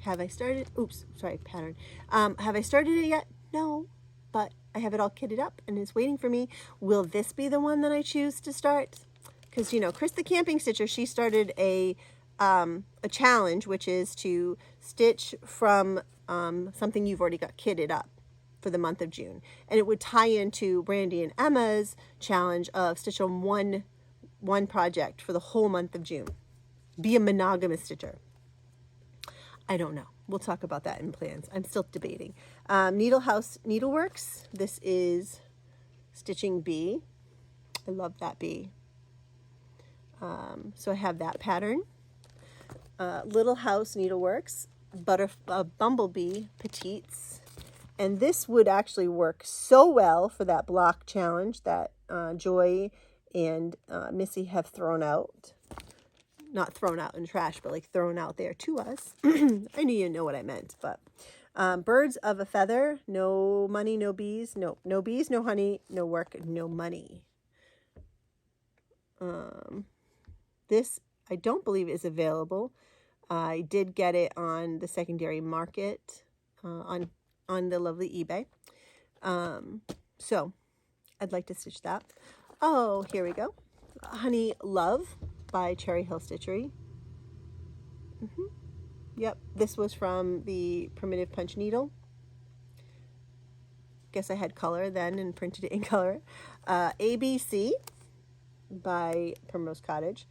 Have I started? Oops, sorry, pattern. Have I started it yet? No, but I have it all kitted up and it's waiting for me. Will this be the one that I choose to start? Because, you know, Chris the Camping Stitcher, she started a challenge, which is to stitch from something you've already got kitted up for the month of June. And it would tie into Brandy and Emma's challenge of stitch on one project for the whole month of June. Be a monogamous stitcher. I don't know. We'll talk about that in plans. I'm still debating. Needle House Needleworks. This is Stitching Bee. I love that bee. So I have that pattern. Little House Needleworks. Bumblebee Petites. And this would actually work so well for that block challenge that Joy and Missy have thrown out. Not thrown out in trash, but like thrown out there to us. I knew you know what I meant, but Birds of a Feather, no money, no bees, no bees, no honey, no work, no money. This I don't believe is available. I did get it on the secondary market on the lovely eBay. So I'd like to stitch that. Oh, here we go. Honey Love by Cherry Hill Stitchery. Yep, this was from the Primitive Punch Needle. Guess I had color then and printed it in color. ABC by Primrose Cottage.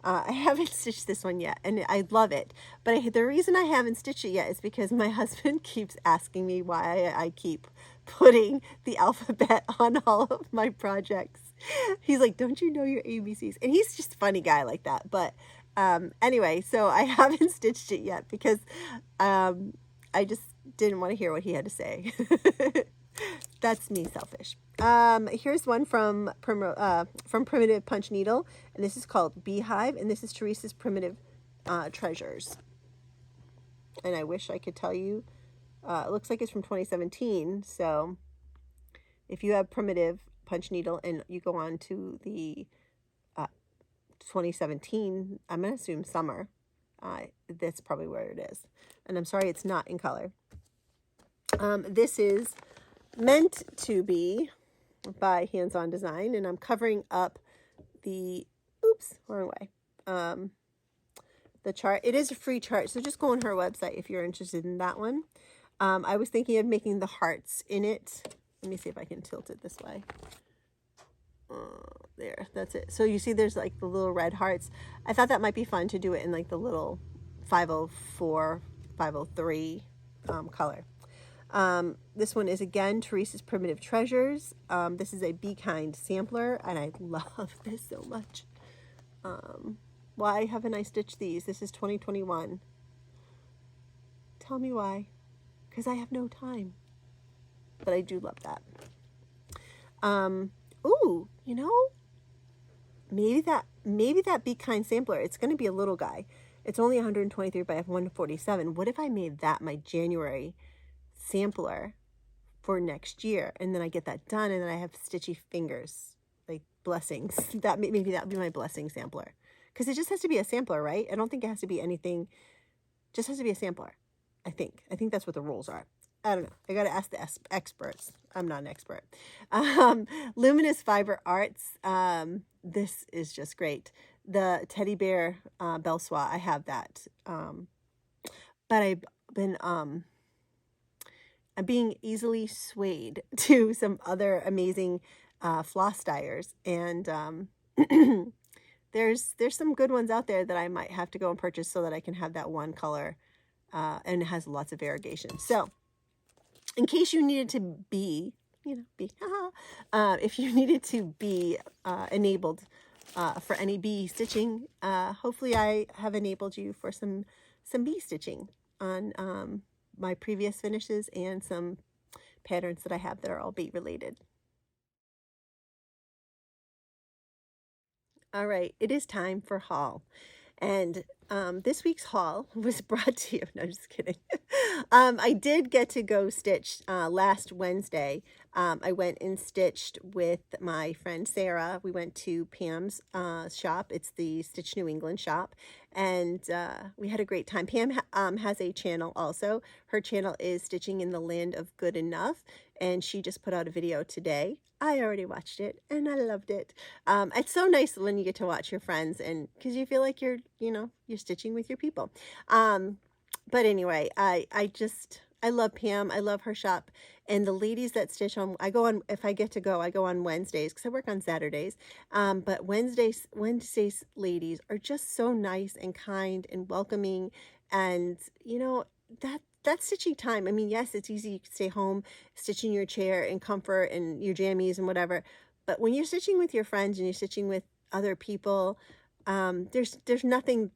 I haven't stitched this one yet, and I love it. But the reason I haven't stitched it yet is because my husband keeps asking me why I keep putting the alphabet on all of my projects. He's like, don't you know your ABCs? And he's just a funny guy like that. But anyway, so I haven't stitched it yet because I just didn't want to hear what he had to say. That's me selfish. Here's one from Primitive Punch Needle, and this is called Beehive, and this is Teresa's Primitive Treasures. And I wish I could tell you. It looks like it's from 2017, so if you have Primitive Punch Needle and you go on to the 2017, I'm going to assume summer, that's probably where it is. And I'm sorry it's not in color. This is Meant to Be by Hands On Design, and I'm covering up the, oops, wrong way, the chart. It is a free chart, so just go on her website if you're interested in that one. I was thinking of making the hearts in it. Let me see if I can tilt it this way. There, that's it. So you see there's like the little red hearts. I thought that might be fun to do it in like the little 504, 503 color. This one is again Teresa's Primitive Treasures. This is a Be Kind sampler, and I love this so much. Why haven't I stitched these? This is 2021. Tell me why. Because I have no time. But I do love that. Ooh, you know, maybe that Be Kind sampler, it's going to be a little guy. It's only 123 by 147. What if I made that my January sampler for next year, and then I get that done, and then I have stitchy fingers, like blessings. Maybe that would be my blessing sampler, because it just has to be a sampler, right? I don't think it has to be anything. Just has to be a sampler. I think that's what the rules are. I don't know. I got to ask the experts. I'm not an expert. Luminous Fiber Arts. This is just great. The Teddy Bear Belle Soie. I have that. But I've been I'm being easily swayed to some other amazing floss dyers, and there's some good ones out there that I might have to go and purchase so that I can have that one color, and it has lots of variegation. So in case you needed to be, if you needed to be enabled for any bee stitching, hopefully I have enabled you for some bee stitching on my previous finishes and some patterns that I have that are all bee related. All right, it is time for haul. And this week's haul was brought to you. No, just kidding. I did get to go stitch last Wednesday. I went and stitched with my friend Sarah. We went to Pam's shop. It's the Stitch New England shop. And we had a great time. Pam has a channel also. Her channel is Stitching in the Land of Good Enough. And she just put out a video today. I already watched it and I loved it. It's so nice when you get to watch your friends, and because you feel like you're stitching with your people. But anyway, I love Pam. I love her shop, and the ladies that stitch on, if I get to go, I go on Wednesdays because I work on Saturdays. But Wednesdays ladies are just so nice and kind and welcoming, and that's stitching time. I mean, yes, it's easy. You can stay home, stitch in your chair in comfort and your jammies and whatever. But when you're stitching with your friends and you're stitching with other people, there's nothing,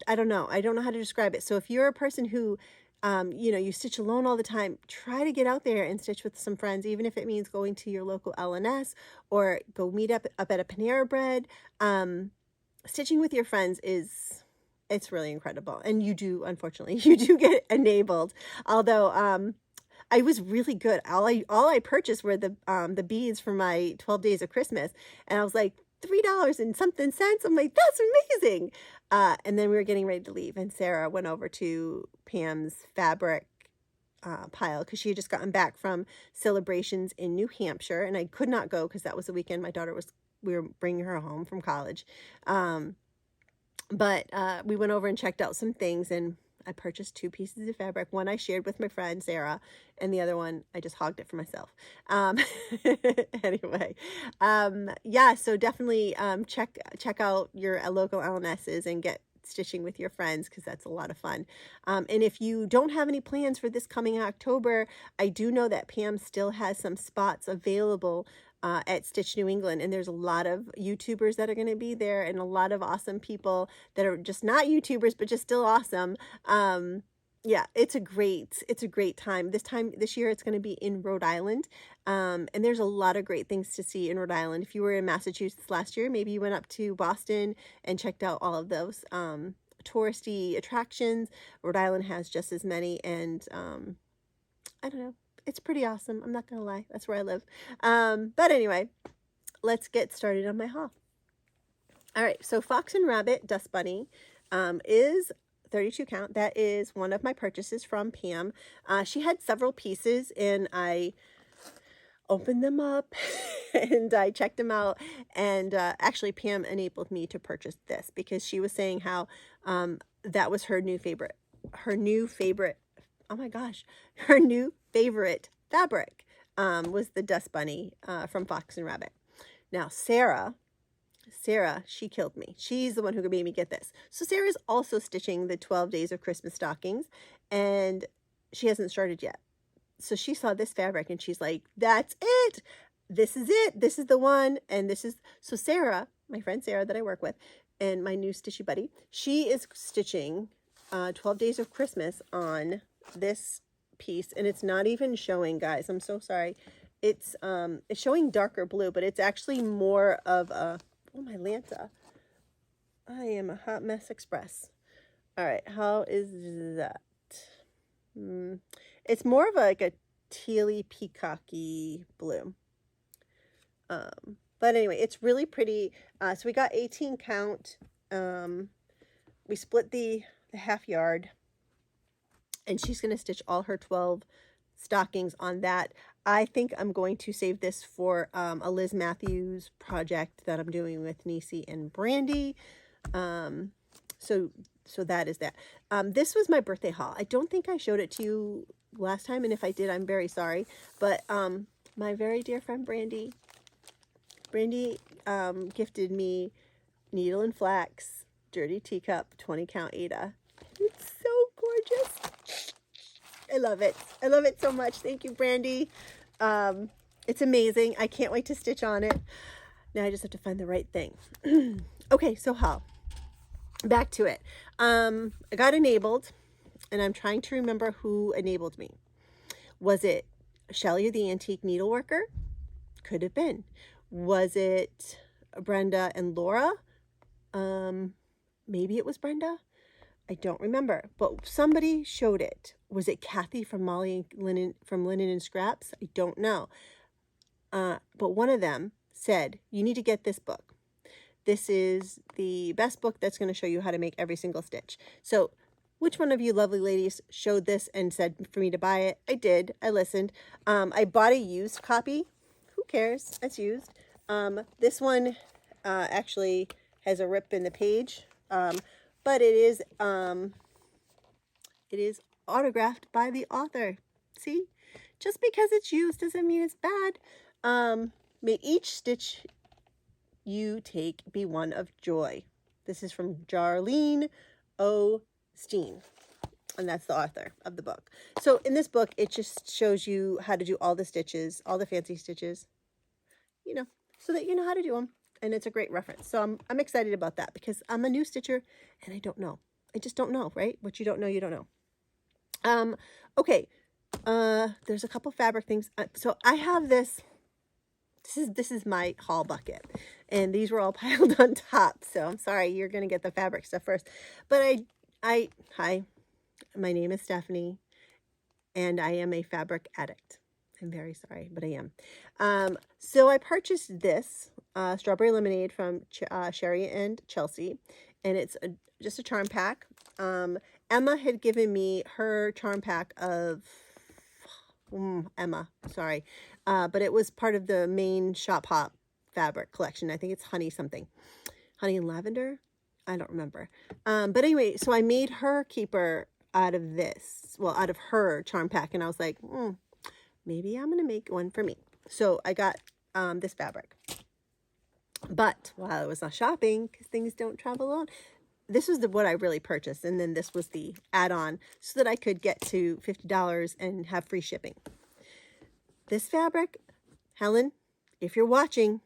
I don't know how to describe it. So if you're a person who, you stitch alone all the time, try to get out there and stitch with some friends, even if it means going to your local LNS or go meet up at a Panera Bread. Stitching with your friends it's really incredible. And unfortunately, you do get enabled. Although, I was really good. All I purchased were the beads for my 12 days of Christmas. And I was like, $3 and something cents. I'm like, that's amazing. And then we were getting ready to leave. And Sarah went over to Pam's fabric pile because she had just gotten back from celebrations in New Hampshire. And I could not go because that was the weekend my daughter we were bringing her home from college. But we went over and checked out some things, and I purchased 2 pieces of fabric. One I shared with my friend Sarah, and the other one I just hogged it for myself. Anyway, yeah, so definitely check out your local LNSs and get stitching with your friends, because that's a lot of fun. And if you don't have any plans for this coming October, I do know that Pam still has some spots available at Stitch New England, and there's a lot of YouTubers that are going to be there, and a lot of awesome people that are just not YouTubers but just still awesome. Yeah, it's a great time. This year it's going to be in Rhode Island, and there's a lot of great things to see in Rhode Island. If you were in Massachusetts last year, maybe you went up to Boston and checked out all of those touristy attractions. Rhode Island has just as many, and I don't know. It's pretty awesome. I'm not going to lie. That's where I live. But anyway, let's get started on my haul. All right. So Fox and Rabbit Dust Bunny is 32 count. That is one of my purchases from Pam. She had several pieces, and I opened them up and I checked them out. And actually, Pam enabled me to purchase this because she was saying how that was her new favorite. Oh my gosh, her new favorite fabric was the Dust Bunny from Fox and Rabbit. Now, Sarah, she killed me. She's the one who made me get this. So Sarah's also stitching the 12 Days of Christmas stockings, and she hasn't started yet. So she saw this fabric and she's like, that's it. This is it. This is the one. And so Sarah, my friend Sarah that I work with, and my new stitchy buddy, she is stitching 12 Days of Christmas on this piece, and it's not even showing, guys. I'm so sorry. It's showing darker blue, but it's actually more of a, oh my Lanta, I am a hot mess express. All right, how is that? It's more of like a tealy peacocky blue. But anyway, it's really pretty. So we got 18 count. We split the half yard, and she's going to stitch all her 12 stockings on that. I think I'm going to save this for a Liz Matthews project that I'm doing with Missy and Brandy. So that is that. This was my birthday haul. I don't think I showed it to you last time, and if I did, I'm very sorry. But my very dear friend Brandy gifted me Needle and Flax, Dirty Teacup, 20 count Ada. It's so gorgeous. I love it. I love it so much. Thank you, Brandy. It's amazing. I can't wait to stitch on it. Now I just have to find the right thing. Okay, so how? Back to it. I got enabled, and I'm trying to remember who enabled me. Was it Shelly, the antique needleworker? Could have been. Was it Brenda and Laura? Maybe it was Brenda. I don't remember, but somebody showed it. Was it Kathy from Linen and Scraps? I don't know. But one of them said, you need to get this book. This is the best book that's going to show you how to make every single stitch. So which one of you lovely ladies showed this and said for me to buy it? I did. I listened. I bought a used copy. Who cares? It's used. This one actually has a rip in the page, but it is autographed by the author. See? Just because it's used doesn't mean it's bad. May each stitch you take be one of joy. This is from Jarlene O. Steen, and that's the author of the book. So in this book, it just shows you how to do all the stitches, all the fancy stitches, you know, so that you know how to do them. And it's a great reference. So I'm excited about that because I'm a new stitcher and I don't know. I just don't know, right? What you don't know, you don't know. Okay. There's a couple fabric things. So I have this. This is my haul bucket, and these were all piled on top. So I'm sorry, you're gonna get the fabric stuff first. But hi, my name is Stephanie, and I am a fabric addict. I'm very sorry, but I am. So I purchased this strawberry lemonade from Sherry and Chelsea, and it's just a charm pack. Emma had given me her charm pack of Emma, sorry. But it was part of the main Shop Hop fabric collection. I think it's honey something. Honey and lavender? I don't remember. But anyway, so I made her keeper out of this. Well, out of her charm pack. And I was like, maybe I'm going to make one for me. So I got this fabric. But while I was not shopping, because things don't travel alone, this was what I really purchased. And then this was the add-on so that I could get to $50 and have free shipping. This fabric, Helen, if you're watching,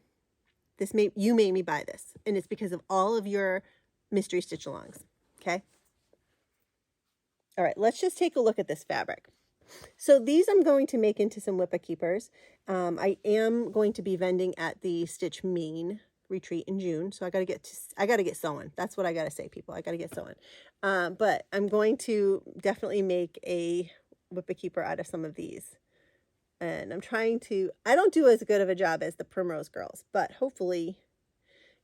you made me buy this. And it's because of all of your mystery stitch alongs. Okay. All right, let's just take a look at this fabric. So these I'm going to make into some Whippa Keepers. I am going to be vending at the Stitch Maine retreat in June. So I got to get sewing. That's what I got to say, people. I got to get sewing. But I'm going to definitely make a Whippa Keeper out of some of these. And I'm trying to, I don't do as good of a job as the Primrose girls, but hopefully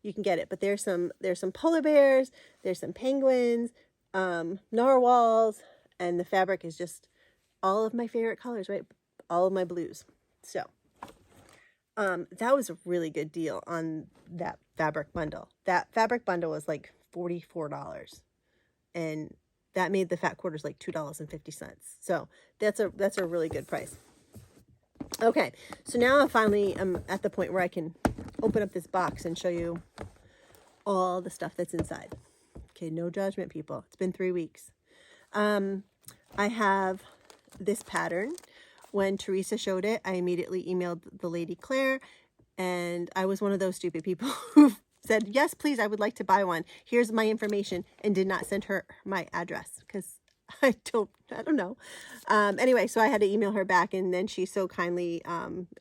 you can get it. But there's some polar bears, there's some penguins, narwhals, and the fabric is just all of my favorite colors, right? All of my blues. So that was a really good deal on that fabric bundle. That fabric bundle was like $44, and that made the fat quarters like $2.50. So that's a really good price. Okay, so now I finally am at the point where I can open up this box and show you all the stuff that's inside. Okay, no judgment, people. It's been 3 weeks. I have this pattern. When Teresa showed it, I immediately emailed the lady Claire, and I was one of those stupid people who said, yes, please, I would like to buy one. Here's my information, and did not send her my address because I don't know. Anyway, so I had to email her back, and then she so kindly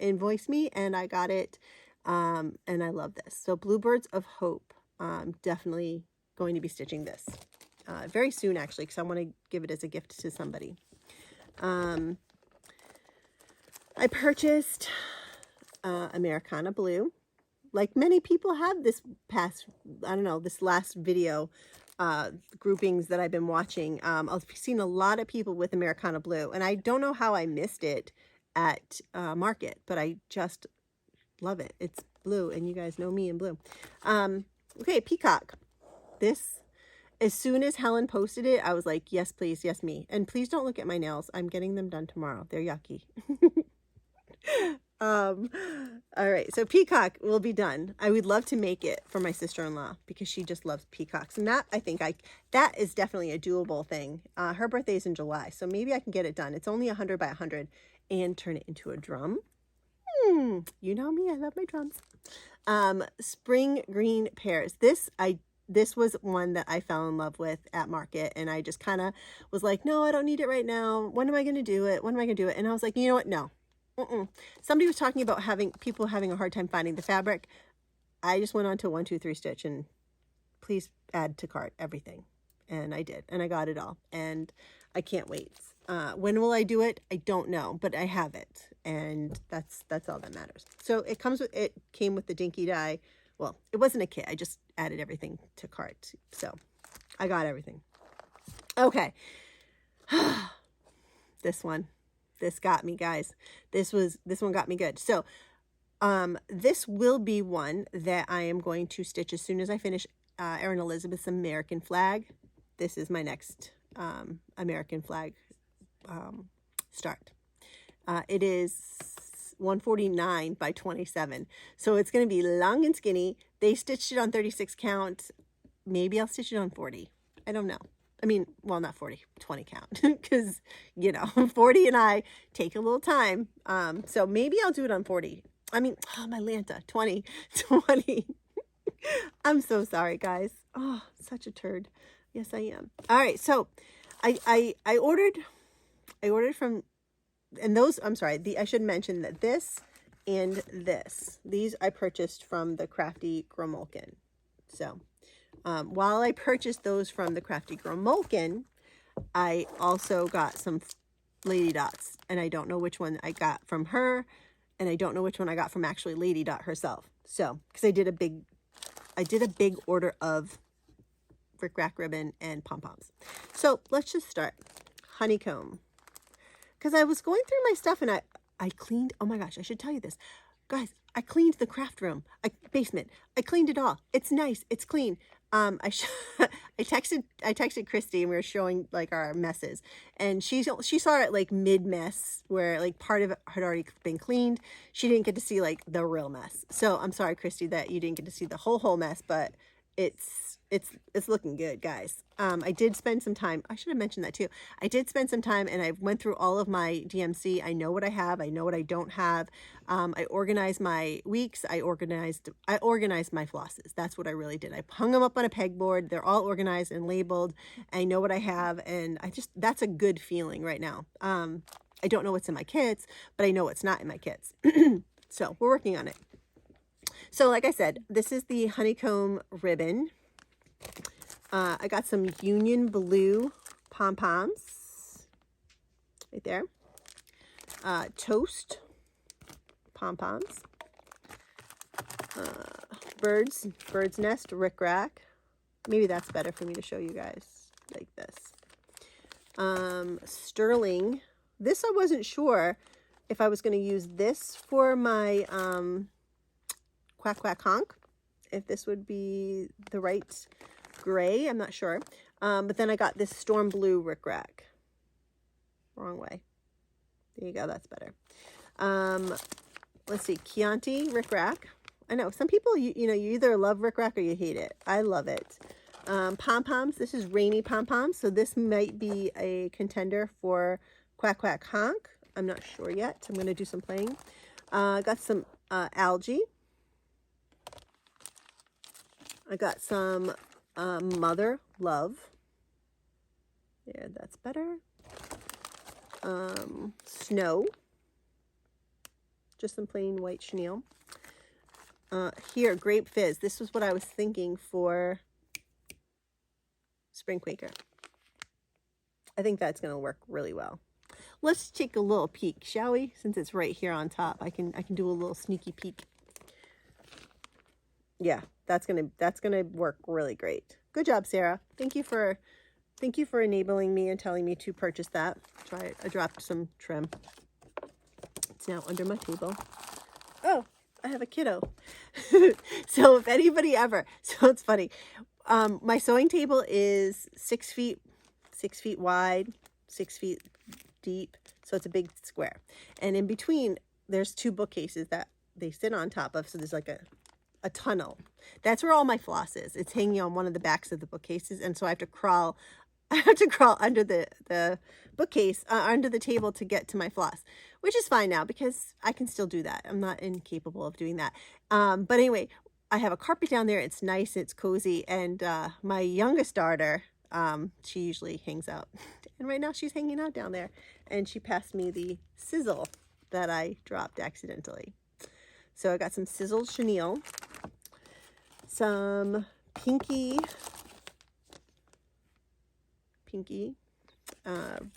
invoiced me, and I got it. And I love this. So Bluebirds of Hope. Definitely going to be stitching this very soon, actually, because I want to give it as a gift to somebody. I purchased Americana Blue. Like many people have this last video groupings that I've been watching. I've seen a lot of people with Americana Blue, and I don't know how I missed it at Market, but I just love it. It's blue, and you guys know me in blue. Okay, Peacock. This, as soon as Helen posted it, I was like, yes, please, yes, me. And please don't look at my nails. I'm getting them done tomorrow. They're yucky. All right, so peacock will be done. I would love to make it for my sister-in-law because she just loves peacocks, and that that is definitely a doable thing. Her birthday is in July, so maybe I can get it done. It's only 100 by 100, and turn it into a drum. You know me, I love my drums. Spring green pears. This was one that I fell in love with at market, and I just kind of was like, no, I don't need it right now. When am I going to do it? When am I going to do it? And I was like, you know what? No. Somebody was talking about people having a hard time finding the fabric. I just went on to 1 2 3 stitch and please add to cart everything, and I did, and I got it all, and I can't wait. When will I do it? I don't know, but I have it, and that's all that matters. So it came with the dinky die. Well, it wasn't a kit. I just added everything to cart, so I got everything. Okay. This got me, guys. This one got me good. So this will be one that I am going to stitch as soon as I finish Erin Elizabeth's American flag. This is my next American flag start. It is 149 by 27, so it's going to be long and skinny. They stitched it on 36 count. Maybe I'll stitch it on 40. I don't know. I mean, well, not 40, 20 count, because, you know, 40 and I take a little time. So maybe I'll do it on 40. I mean, oh, my Lanta, 20. I'm so sorry, guys. Oh, such a turd. Yes, I am. All right. So I ordered from, and those, I'm sorry, I should mention that this and these I purchased from the Crafty Gromolkin. So while I purchased those from the Crafty Gromolkin, I also got some Lady Dots, and I don't know which one I got from her, and I don't know which one I got from actually Lady Dot herself. So, because I did a big order of rickrack ribbon and pom-poms. So let's just start. Honeycomb. Because I was going through my stuff, and I cleaned, oh my gosh, I should tell you this. Guys, I cleaned the craft room, basement. I cleaned it all. It's nice. It's clean. I texted Christy, and we were showing like our messes, and she saw it like mid mess where like part of it had already been cleaned. She didn't get to see like the real mess. So I'm sorry, Christy, that you didn't get to see the whole mess, but it's looking good, guys. I did spend some time. I should have mentioned that too. I did spend some time, and I went through all of my DMC. I know what I have. I know what I don't have. I organized my weeks. I organized my flosses. That's what I really did. I hung them up on a pegboard. They're all organized and labeled. I know what I have, and that's a good feeling right now. I don't know what's in my kits, but I know what's not in my kits. So we're working on it. So like I said, this is the honeycomb ribbon. I got some Union Blue pom-poms right there. Toast pom-poms. Bird's Nest rickrack. Maybe that's better for me to show you guys like this. Sterling. This I wasn't sure if I was going to use this for my Quack Quack Honk, if this would be the right gray. I'm not sure. But then I got this Storm Blue rickrack. Wrong way. There you go. That's better. Let's see. Chianti rickrack. I know some people, you either love rickrack or you hate it. I love it. Pom-poms. This is Rainy pom-poms. So this might be a contender for Quack Quack Honk. I'm not sure yet. I'm going to do some playing. Got some algae. I got some Mother Love. There, that's better. Snow. Just some plain white chenille. Here, Grape Fizz. This was what I was thinking for Spring Quaker. I think that's going to work really well. Let's take a little peek, shall we? Since it's right here on top, I can do a little sneaky peek. Yeah, that's gonna work really great. Good job, Sarah. Thank you for enabling me and telling me to purchase that. Try it. I dropped some trim. It's now under my table. Oh, I have a kiddo. So if anybody ever, so it's funny. My sewing table is 6 feet wide, 6 feet deep. So it's a big square. And in between, there's two bookcases that they sit on top of. So there's like a tunnel. That's where all my floss is. It's hanging on one of the backs of the bookcases. And so I have to crawl under the bookcase, under the table to get to my floss, which is fine now because I can still do that. I'm not incapable of doing that. But anyway, I have a carpet down there. It's nice. It's cozy. And my youngest daughter, she usually hangs out. And right now she's hanging out down there. And she passed me the sizzle that I dropped accidentally. So I got some sizzled chenille, some pinky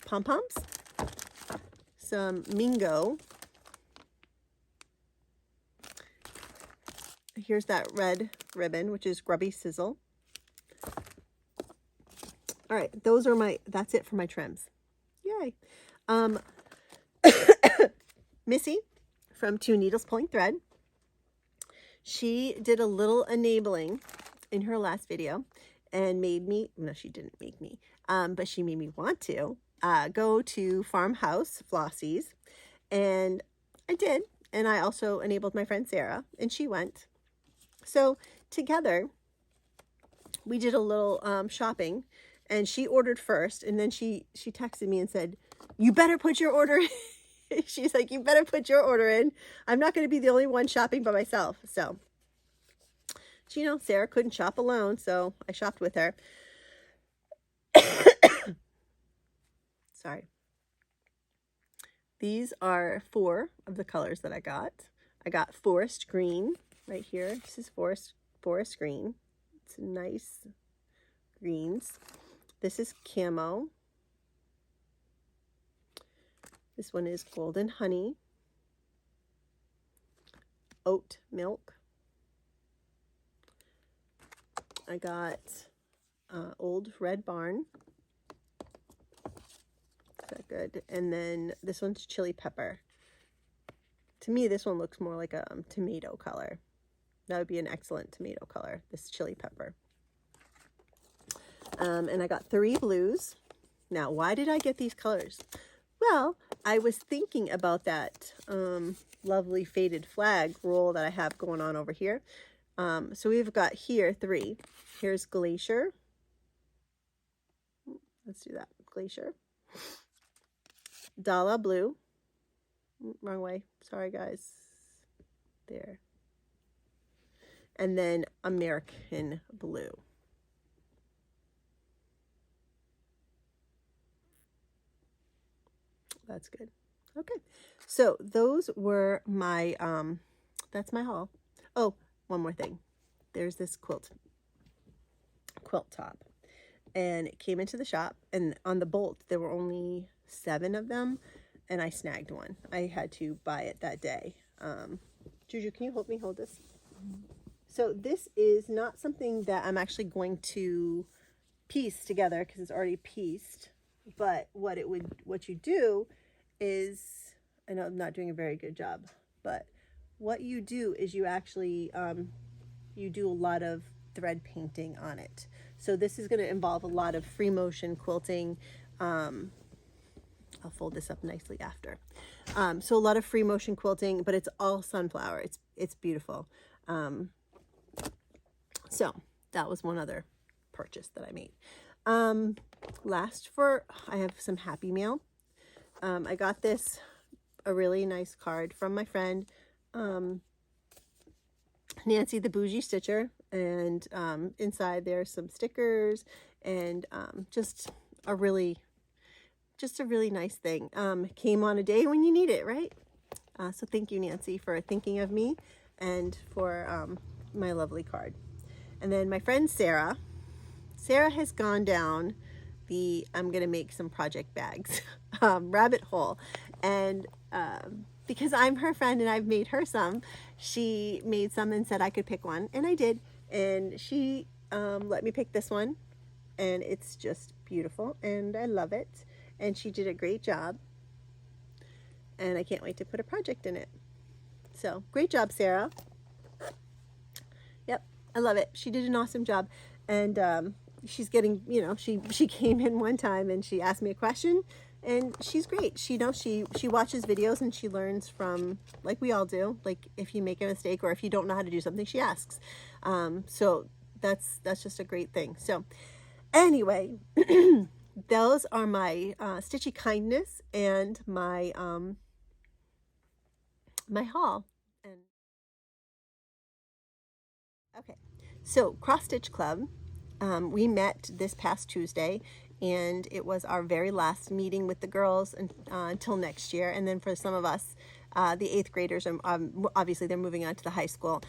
pom-poms, some Mingo. Here's that red ribbon, which is Grubby Sizzle. All right, that's it for my trims. Yay. Missy from Two Needles Pulling Thread. She did a little enabling in her last video and made me, no, she didn't make me, but she made me want to go to Farmhouse Flossies, and I did. And I also enabled my friend Sarah, and she went. So together, we did a little shopping, and she ordered first, and then she texted me and said, "You better put your order in." She's like, "You better put your order in. I'm not going to be the only one shopping by myself." So, you know, Sarah couldn't shop alone, so I shopped with her. Sorry. These are 4 of the colors that I got. I got forest green right here. This is forest green. It's nice greens. This is camo. This one is golden honey. Oat milk. I got old red barn. Is that good? And then this one's chili pepper. To me, this one looks more like a tomato color. That would be an excellent tomato color, this chili pepper. And I got 3 blues. Now, why did I get these colors? Well, I was thinking about that lovely faded flag roll that I have going on over here. So we've got here 3. Here's Glacier. Let's do that. Glacier. Dala Blue. Wrong way. Sorry, guys. There. And then American Blue. That's good. Okay. So those were my, that's my haul. Oh, one more thing. There's this quilt top, and it came into the shop, and on the bolt there were only 7 of them, and I snagged one. I had to buy it that day. Juju, can you help me hold this? So this is not something that I'm actually going to piece together because it's already pieced, but what you do is, I know I'm not doing a very good job, but what you do is you actually you do a lot of thread painting on it. So this is going to involve a lot of free motion quilting. I'll fold this up nicely after. So a lot of free motion quilting, but it's all sunflower. It's beautiful. So that was one other purchase that I made. I have some Happy Mail. I got a really nice card from my friend, Nancy the Bougie Stitcher, and inside there's some stickers and just a really nice thing. Came on a day when you need it, right? So thank you, Nancy, for thinking of me and for my lovely card. And then my friend Sarah has gone down I'm gonna make some project bags rabbit hole, and because I'm her friend and I've made her some, she made some and said I could pick one, and I did, and she let me pick this one, and it's just beautiful and I love it, and she did a great job, and I can't wait to put a project in it. So great job, Sarah. Yep, I love it. She did an awesome job, and she's getting, she came in one time and she asked me a question, And she's great. She she watches videos and she learns from, like we all do. Like if you make a mistake or if you don't know how to do something, she asks. So that's just a great thing. So anyway, those are my stitchy kindness and my my haul. And okay, so Cross Stitch Club, we met this past Tuesday, and it was our very last meeting with the girls until next year. And then for some of us, the 8th graders, obviously they're moving on to the high school.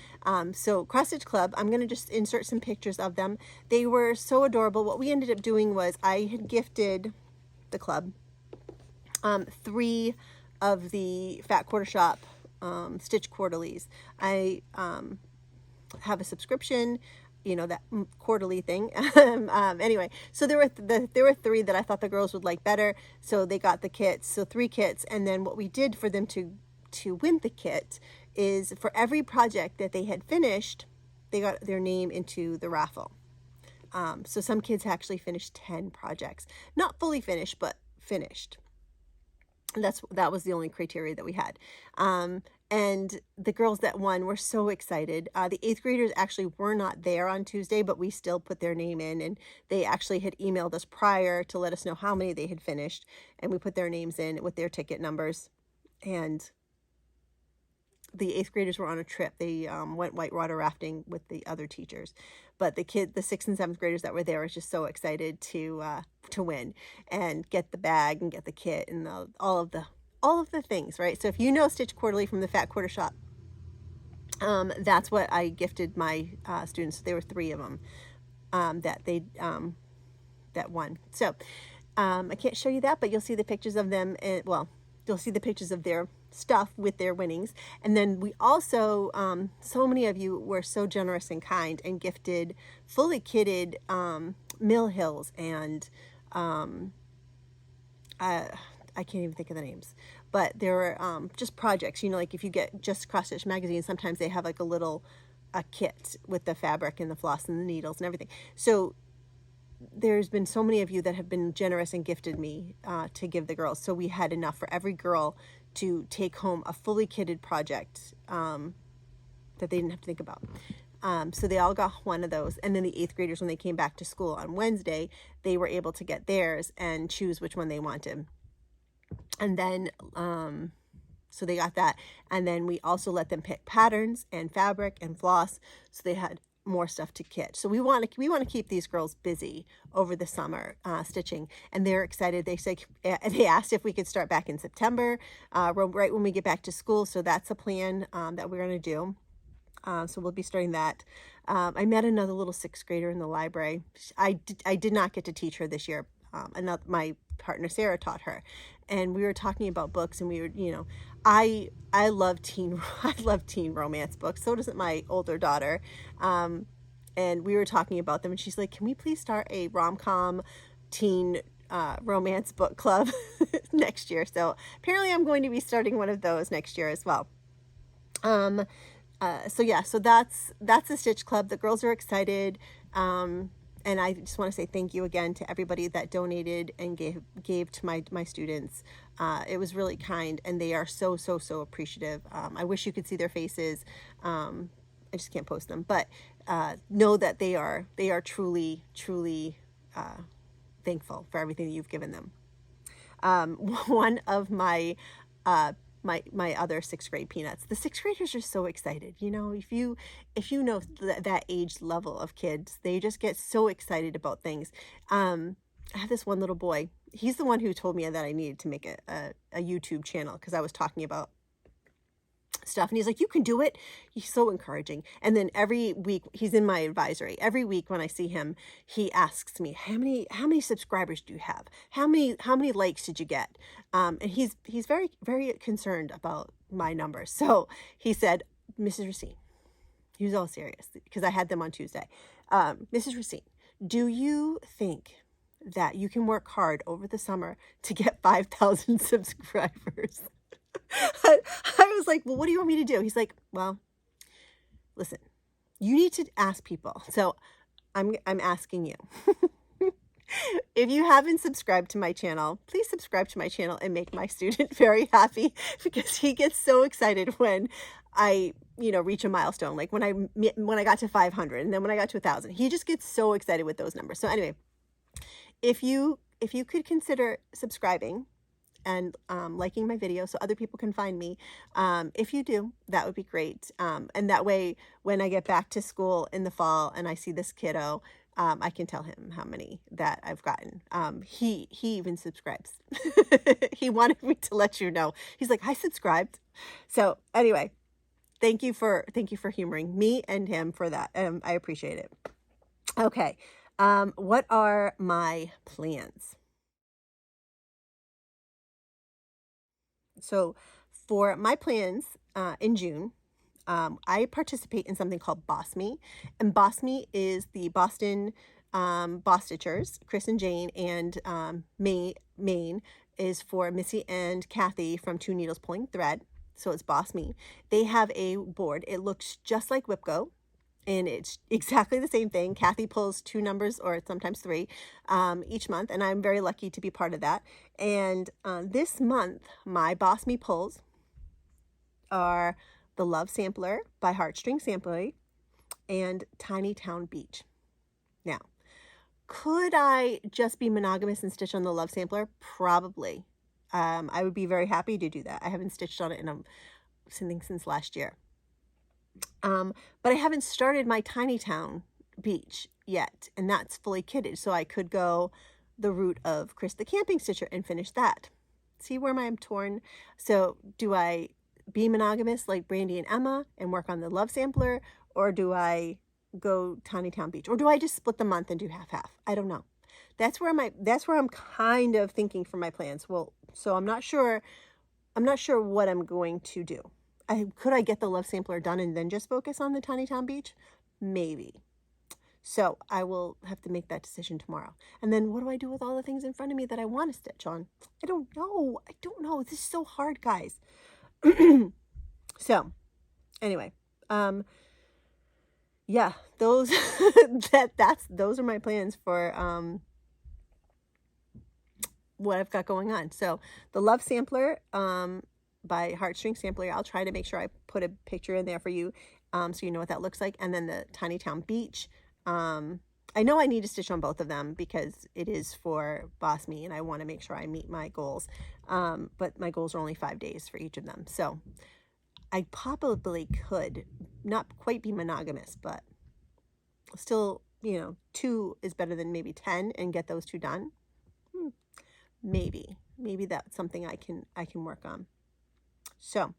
So Cross Stitch Club, I'm going to just insert some pictures of them. They were so adorable. What we ended up doing was I had gifted the club 3 of the Fat Quarter Shop Stitch Quarterlies. I have a subscription, you know, that quarterly thing. Anyway, so there were 3 that I thought the girls would like better, so they got the kits. So 3 kits, and then what we did for them to win the kit is for every project that they had finished, they got their name into the raffle. So some kids actually finished 10 projects, not fully finished, but finished. And that was the only criteria that we had. And the girls that won were so excited. The 8th graders actually were not there on Tuesday, but we still put their name in, and they actually had emailed us prior to let us know how many they had finished, and we put their names in with their ticket numbers. And the 8th graders were on a trip. They went whitewater rafting with the other teachers, but the 6th and 7th graders that were there were just so excited to win and get the bag and get the kit and all of the things, right? So if you know Stitch Quarterly from the Fat Quarter Shop, that's what I gifted my students. There were 3 of them that won. So I can't show you that, but you'll see the pictures of them. Well, you'll see the pictures of their stuff with their winnings. And then we also, so many of you were so generous and kind and gifted fully kitted Mill Hills and I can't even think of the names, but there were just projects, you know, like if you get just Cross Stitch Magazine, sometimes they have like a kit with the fabric and the floss and the needles and everything. So there's been so many of you that have been generous and gifted me to give the girls. So we had enough for every girl to take home a fully kitted project that they didn't have to think about. So they all got one of those. And then the 8th graders, when they came back to school on Wednesday, they were able to get theirs and choose which one they wanted. And then, so they got that. And then we also let them pick patterns and fabric and floss. So they had more stuff to kit. So we want to keep these girls busy over the summer stitching, and they're excited. They asked if we could start back in September, right when we get back to school. So that's a plan that we're going to do. So we'll be starting that. I met another little 6th grader in the library. I did not get to teach her this year. My partner Sarah taught her, and we were talking about books, and we were, you know, I love teen romance books. So does my older daughter. And we were talking about them, and she's like, can we please start a rom-com teen romance book club next year? So apparently I'm going to be starting one of those next year as well. So yeah, so that's the Stitch Club. The girls are excited. And I just want to say thank you again to everybody that donated and gave to my students. It was really kind, and they are so appreciative. I wish you could see their faces. I just can't post them, but know that they are truly thankful for everything that you've given them. One of my other 6th grade peanuts. The 6th graders are so excited. You know, if you know that age level of kids, they just get so excited about things. I have this one little boy. He's the one who told me that I needed to make a YouTube channel because I was talking about stuff, and he's like, you can do it. He's so encouraging. And then every week, he's in my advisory. Every week when I see him, he asks me, how many subscribers do you have? How many likes did you get? And he's very concerned about my numbers. So he said, Mrs. Racine, he was all serious because I had them on Tuesday. Mrs. Racine, do you think that you can work hard over the summer to get 5,000 subscribers? I was like, well, what do you want me to do? He's like, well, listen, you need to ask people. So I'm asking you. If you haven't subscribed to my channel, please subscribe to my channel and make my student very happy, because he gets so excited when I, reach a milestone. Like when I got to 500, and then when I got to 1,000, he just gets so excited with those numbers. So anyway, if you could consider subscribing and liking my video so other people can find me, if you do, that would be great. And that way, when I get back to school in the fall and I see this kiddo, I can tell him how many that I've gotten. He even subscribes. He wanted me to let you know. He's like, I subscribed. So anyway, thank you for humoring me and him for that. I appreciate it. Okay. What are my plans? So for my plans in June, I participate in something called Boss Me. And Boss Me is the Boston Boss Stitchers, Chris and Jane, and Maine is for Missy and Kathy from Two Needles Pulling Thread. So it's Boss Me. They have a board. It looks just like WhipGo, and it's exactly the same thing. Kathy pulls 2 numbers, or sometimes 3, each month, and I'm very lucky to be part of that. And this month, my Boss Me pulls are the Love Sampler by Heartstring Samplery and Tiny Town Beach. Now, could I just be monogamous and stitch on the Love Sampler? Probably. I would be very happy to do that. I haven't stitched on it in something since last year. But I haven't started my Tiny Town Beach yet, and that's fully kitted, so I could go the route of Chris the Camping Stitcher and finish that. See where I'm torn? So do I be monogamous like Brandy and Emma and work on the Love Sampler, or do I go Tiny Town Beach, or do I just split the month and do half? I don't know. That's where I'm kind of thinking for my plans. Well, so I'm not sure what I'm going to do. Could I get the Love Sampler done and then just focus on the Tiny Town Beach? Maybe. So I will have to make that decision tomorrow. And then what do I do with all the things in front of me that I want to stitch on? I don't know. This is so hard, guys. So anyway, yeah, those those are my plans for what I've got going on. So the Love Sampler by Heartstring Sampler, I'll try to make sure I put a picture in there for you, so you know what that looks like. And then the Tiny Town Beach, I know I need to stitch on both of them because it is for Boss Me, and I want to make sure I meet my goals. But my goals are only 5 days for each of them. So I probably could not quite be monogamous, but still, 2 is better than maybe 10, and get those 2 done. Maybe that's something I can work on. So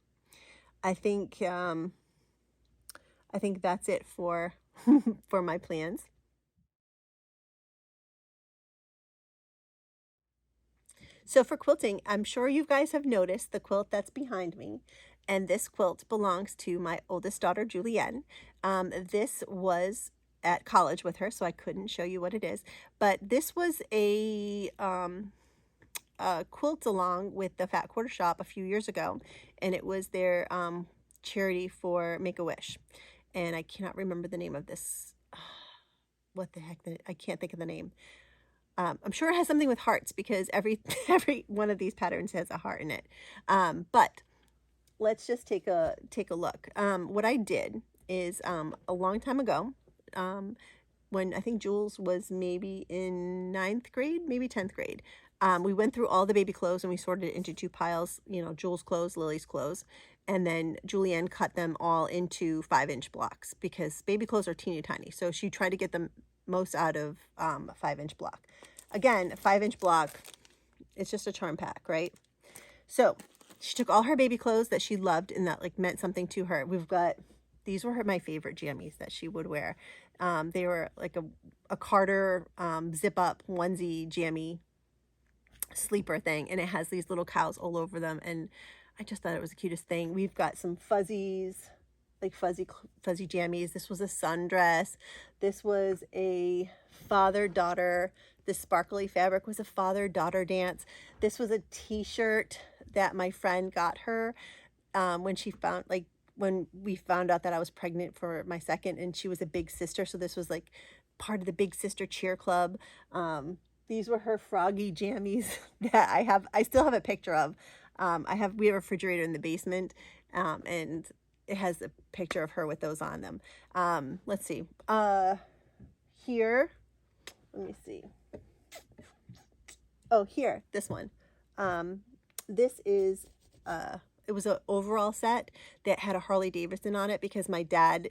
I think that's it for for my plans. So for quilting, I'm sure you guys have noticed the quilt that's behind me, and this quilt belongs to my oldest daughter, Julienne. This was at college with her, so I couldn't show you what it is, but this was a quilt along with the Fat Quarter Shop a few years ago, and it was their charity for Make-A-Wish, and I cannot remember the name of this. What the heck? I can't think of the name. I'm sure it has something with hearts, because every one of these patterns has a heart in it. But let's just take a look. What I did is a long time ago, when I think Jules was maybe in 9th grade, maybe 10th grade, we went through all the baby clothes and we sorted it into 2 piles, Jules' clothes, Lily's clothes, and then Julienne cut them all into 5-inch blocks, because baby clothes are teeny tiny. So she tried to get the most out of a 5-inch block. Again, a 5-inch block, it's just a charm pack, right? So she took all her baby clothes that she loved and that meant something to her. These were my favorite jammies that she would wear. They were like a Carter zip up onesie jammy sleeper thing, and it has these little cows all over them, and I just thought it was the cutest thing. We've got some fuzzies, like fuzzy jammies. This was a sundress. This was a father-daughter. This sparkly fabric was a father-daughter dance. This was a t-shirt that my friend got her when we found out that I was pregnant for my second, and she was a big sister. So this was like part of the big sister cheer club. These were her froggy jammies that I still have a picture of. We have a refrigerator in the basement, and it has a picture of her with those on them. Let's see. Here, let me see. Oh, here, this one. This is, it was an overall set that had a Harley Davidson on it because my dad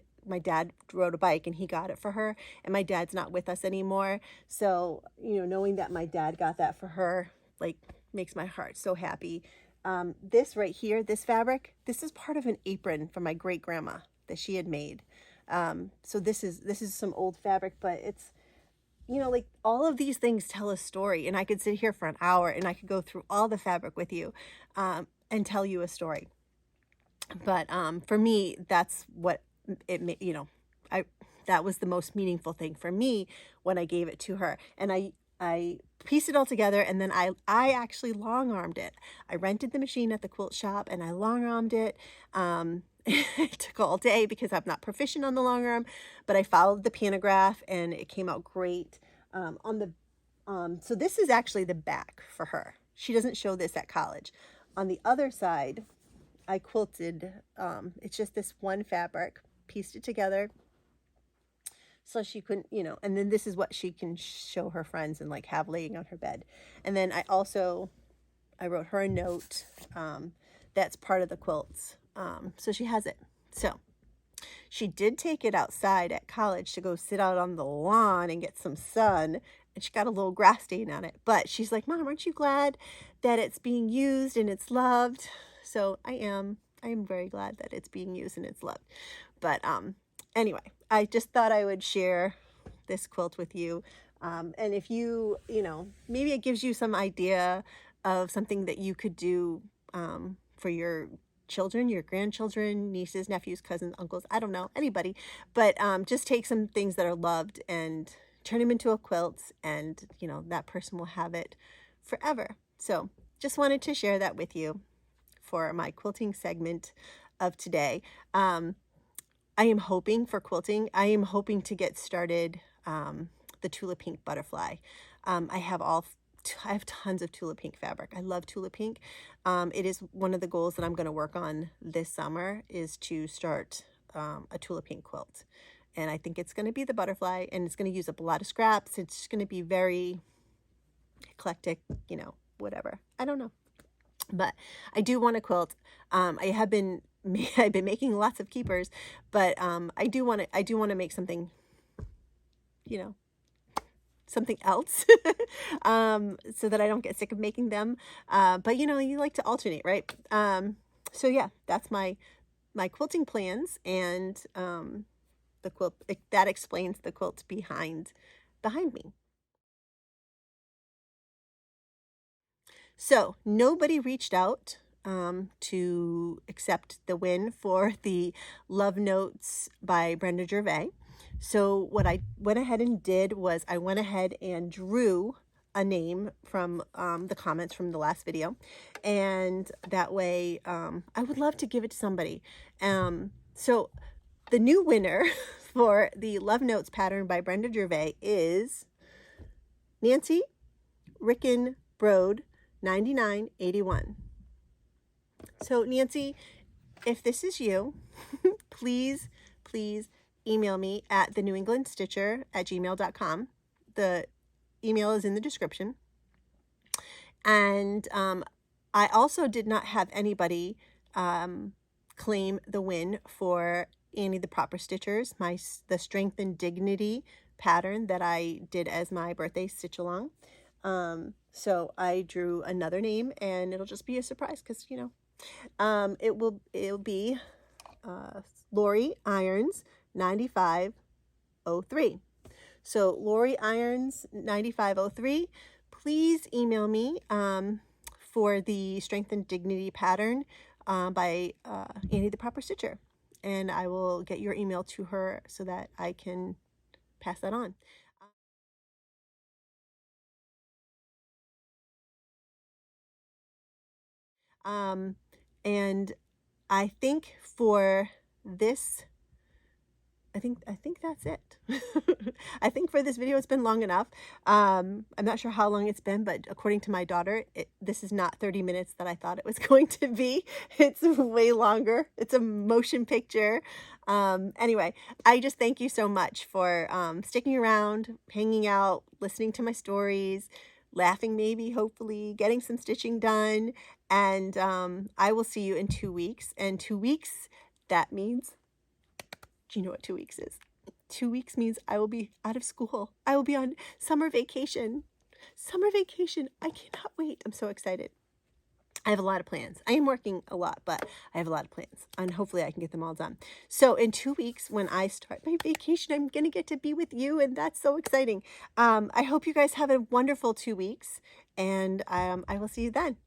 rode a bike and he got it for her, and my dad's not with us anymore. So, knowing that my dad got that for her, like, makes my heart so happy. This right here, this fabric, this is part of an apron from my great grandma that she had made. So this is some old fabric, but it's, like, all of these things tell a story, and I could sit here for an hour and I could go through all the fabric with you, and tell you a story. But for me, that's what it made, that was the most meaningful thing for me when I gave it to her. And I pieced it all together, and then I actually long armed it. I rented the machine at the quilt shop and I long armed it. It took all day because I'm not proficient on the long arm, but I followed the pantograph and it came out great. So this is actually the back for her. She doesn't show this at college. On the other side, I quilted, it's just this one fabric, pieced it together so she couldn't, and then this is what she can show her friends and like have laying on her bed. And then I wrote her a note, that's part of the quilts. So she has it. So she did take it outside at college to go sit out on the lawn and get some sun, and she got a little grass stain on it. But she's like, Mom, aren't you glad that it's being used and it's loved? So I am very glad that it's being used and it's loved. But anyway, I just thought I would share this quilt with you. And if you, maybe it gives you some idea of something that you could do for your children, your grandchildren, nieces, nephews, cousins, uncles, I don't know, anybody. But just take some things that are loved and turn them into a quilt, and, that person will have it forever. So just wanted to share that with you for my quilting segment of today. I am hoping for quilting. I am hoping to get started the Tula Pink butterfly. I have tons of Tula Pink fabric. I love Tula Pink. It is one of the goals that I'm going to work on this summer, is to start a Tula Pink quilt. And I think it's going to be the butterfly, and it's going to use up a lot of scraps. It's just going to be very eclectic, whatever. I don't know. But I do want to quilt. I've been making lots of keepers, but I do want to make something, something else, so that I don't get sick of making them. But you like to alternate, right? So yeah, that's my quilting plans, and the quilt that explains the quilt behind me. So nobody reached out to accept the win for the Love Notes by Brenda Gervais. So what I went ahead and did was I went ahead and drew a name from the comments from the last video, and that way I would love to give it to somebody. So the new winner for the Love Notes pattern by Brenda Gervais is Nancy Ricken Brode 9981. So Nancy, if this is you, please email me at thenewenglandstitcher@gmail.com. The email is in the description. And I also did not have anybody claim the win for Annie the Proper Stitchers, the Strength and Dignity pattern that I did as my birthday stitch along. So I drew another name, and it'll just be a surprise because, it'll be Lori Irons 9503. So Lori Irons 9503, please email me for the Strength and Dignity pattern by Annie the Proper Stitcher, and I will get your email to her so that I can pass that on. And I think for this I think that's it. I think for this video it's been long enough. I'm not sure how long it's been, but according to my daughter, this is not 30 minutes that I thought it was going to be. It's way longer. It's a motion picture. Anyway, I just thank you so much for sticking around, hanging out, listening to my stories, laughing maybe, hopefully, getting some stitching done. And I will see you in 2 weeks. And 2 weeks, that means, do you know what 2 weeks is? 2 weeks means I will be out of school. I will be on summer vacation. Summer vacation. I cannot wait. I'm so excited. I have a lot of plans. I am working a lot, but I have a lot of plans, and hopefully I can get them all done. So in 2 weeks, when I start my vacation, I'm going to get to be with you, and that's so exciting. I hope you guys have a wonderful 2 weeks, and I will see you then.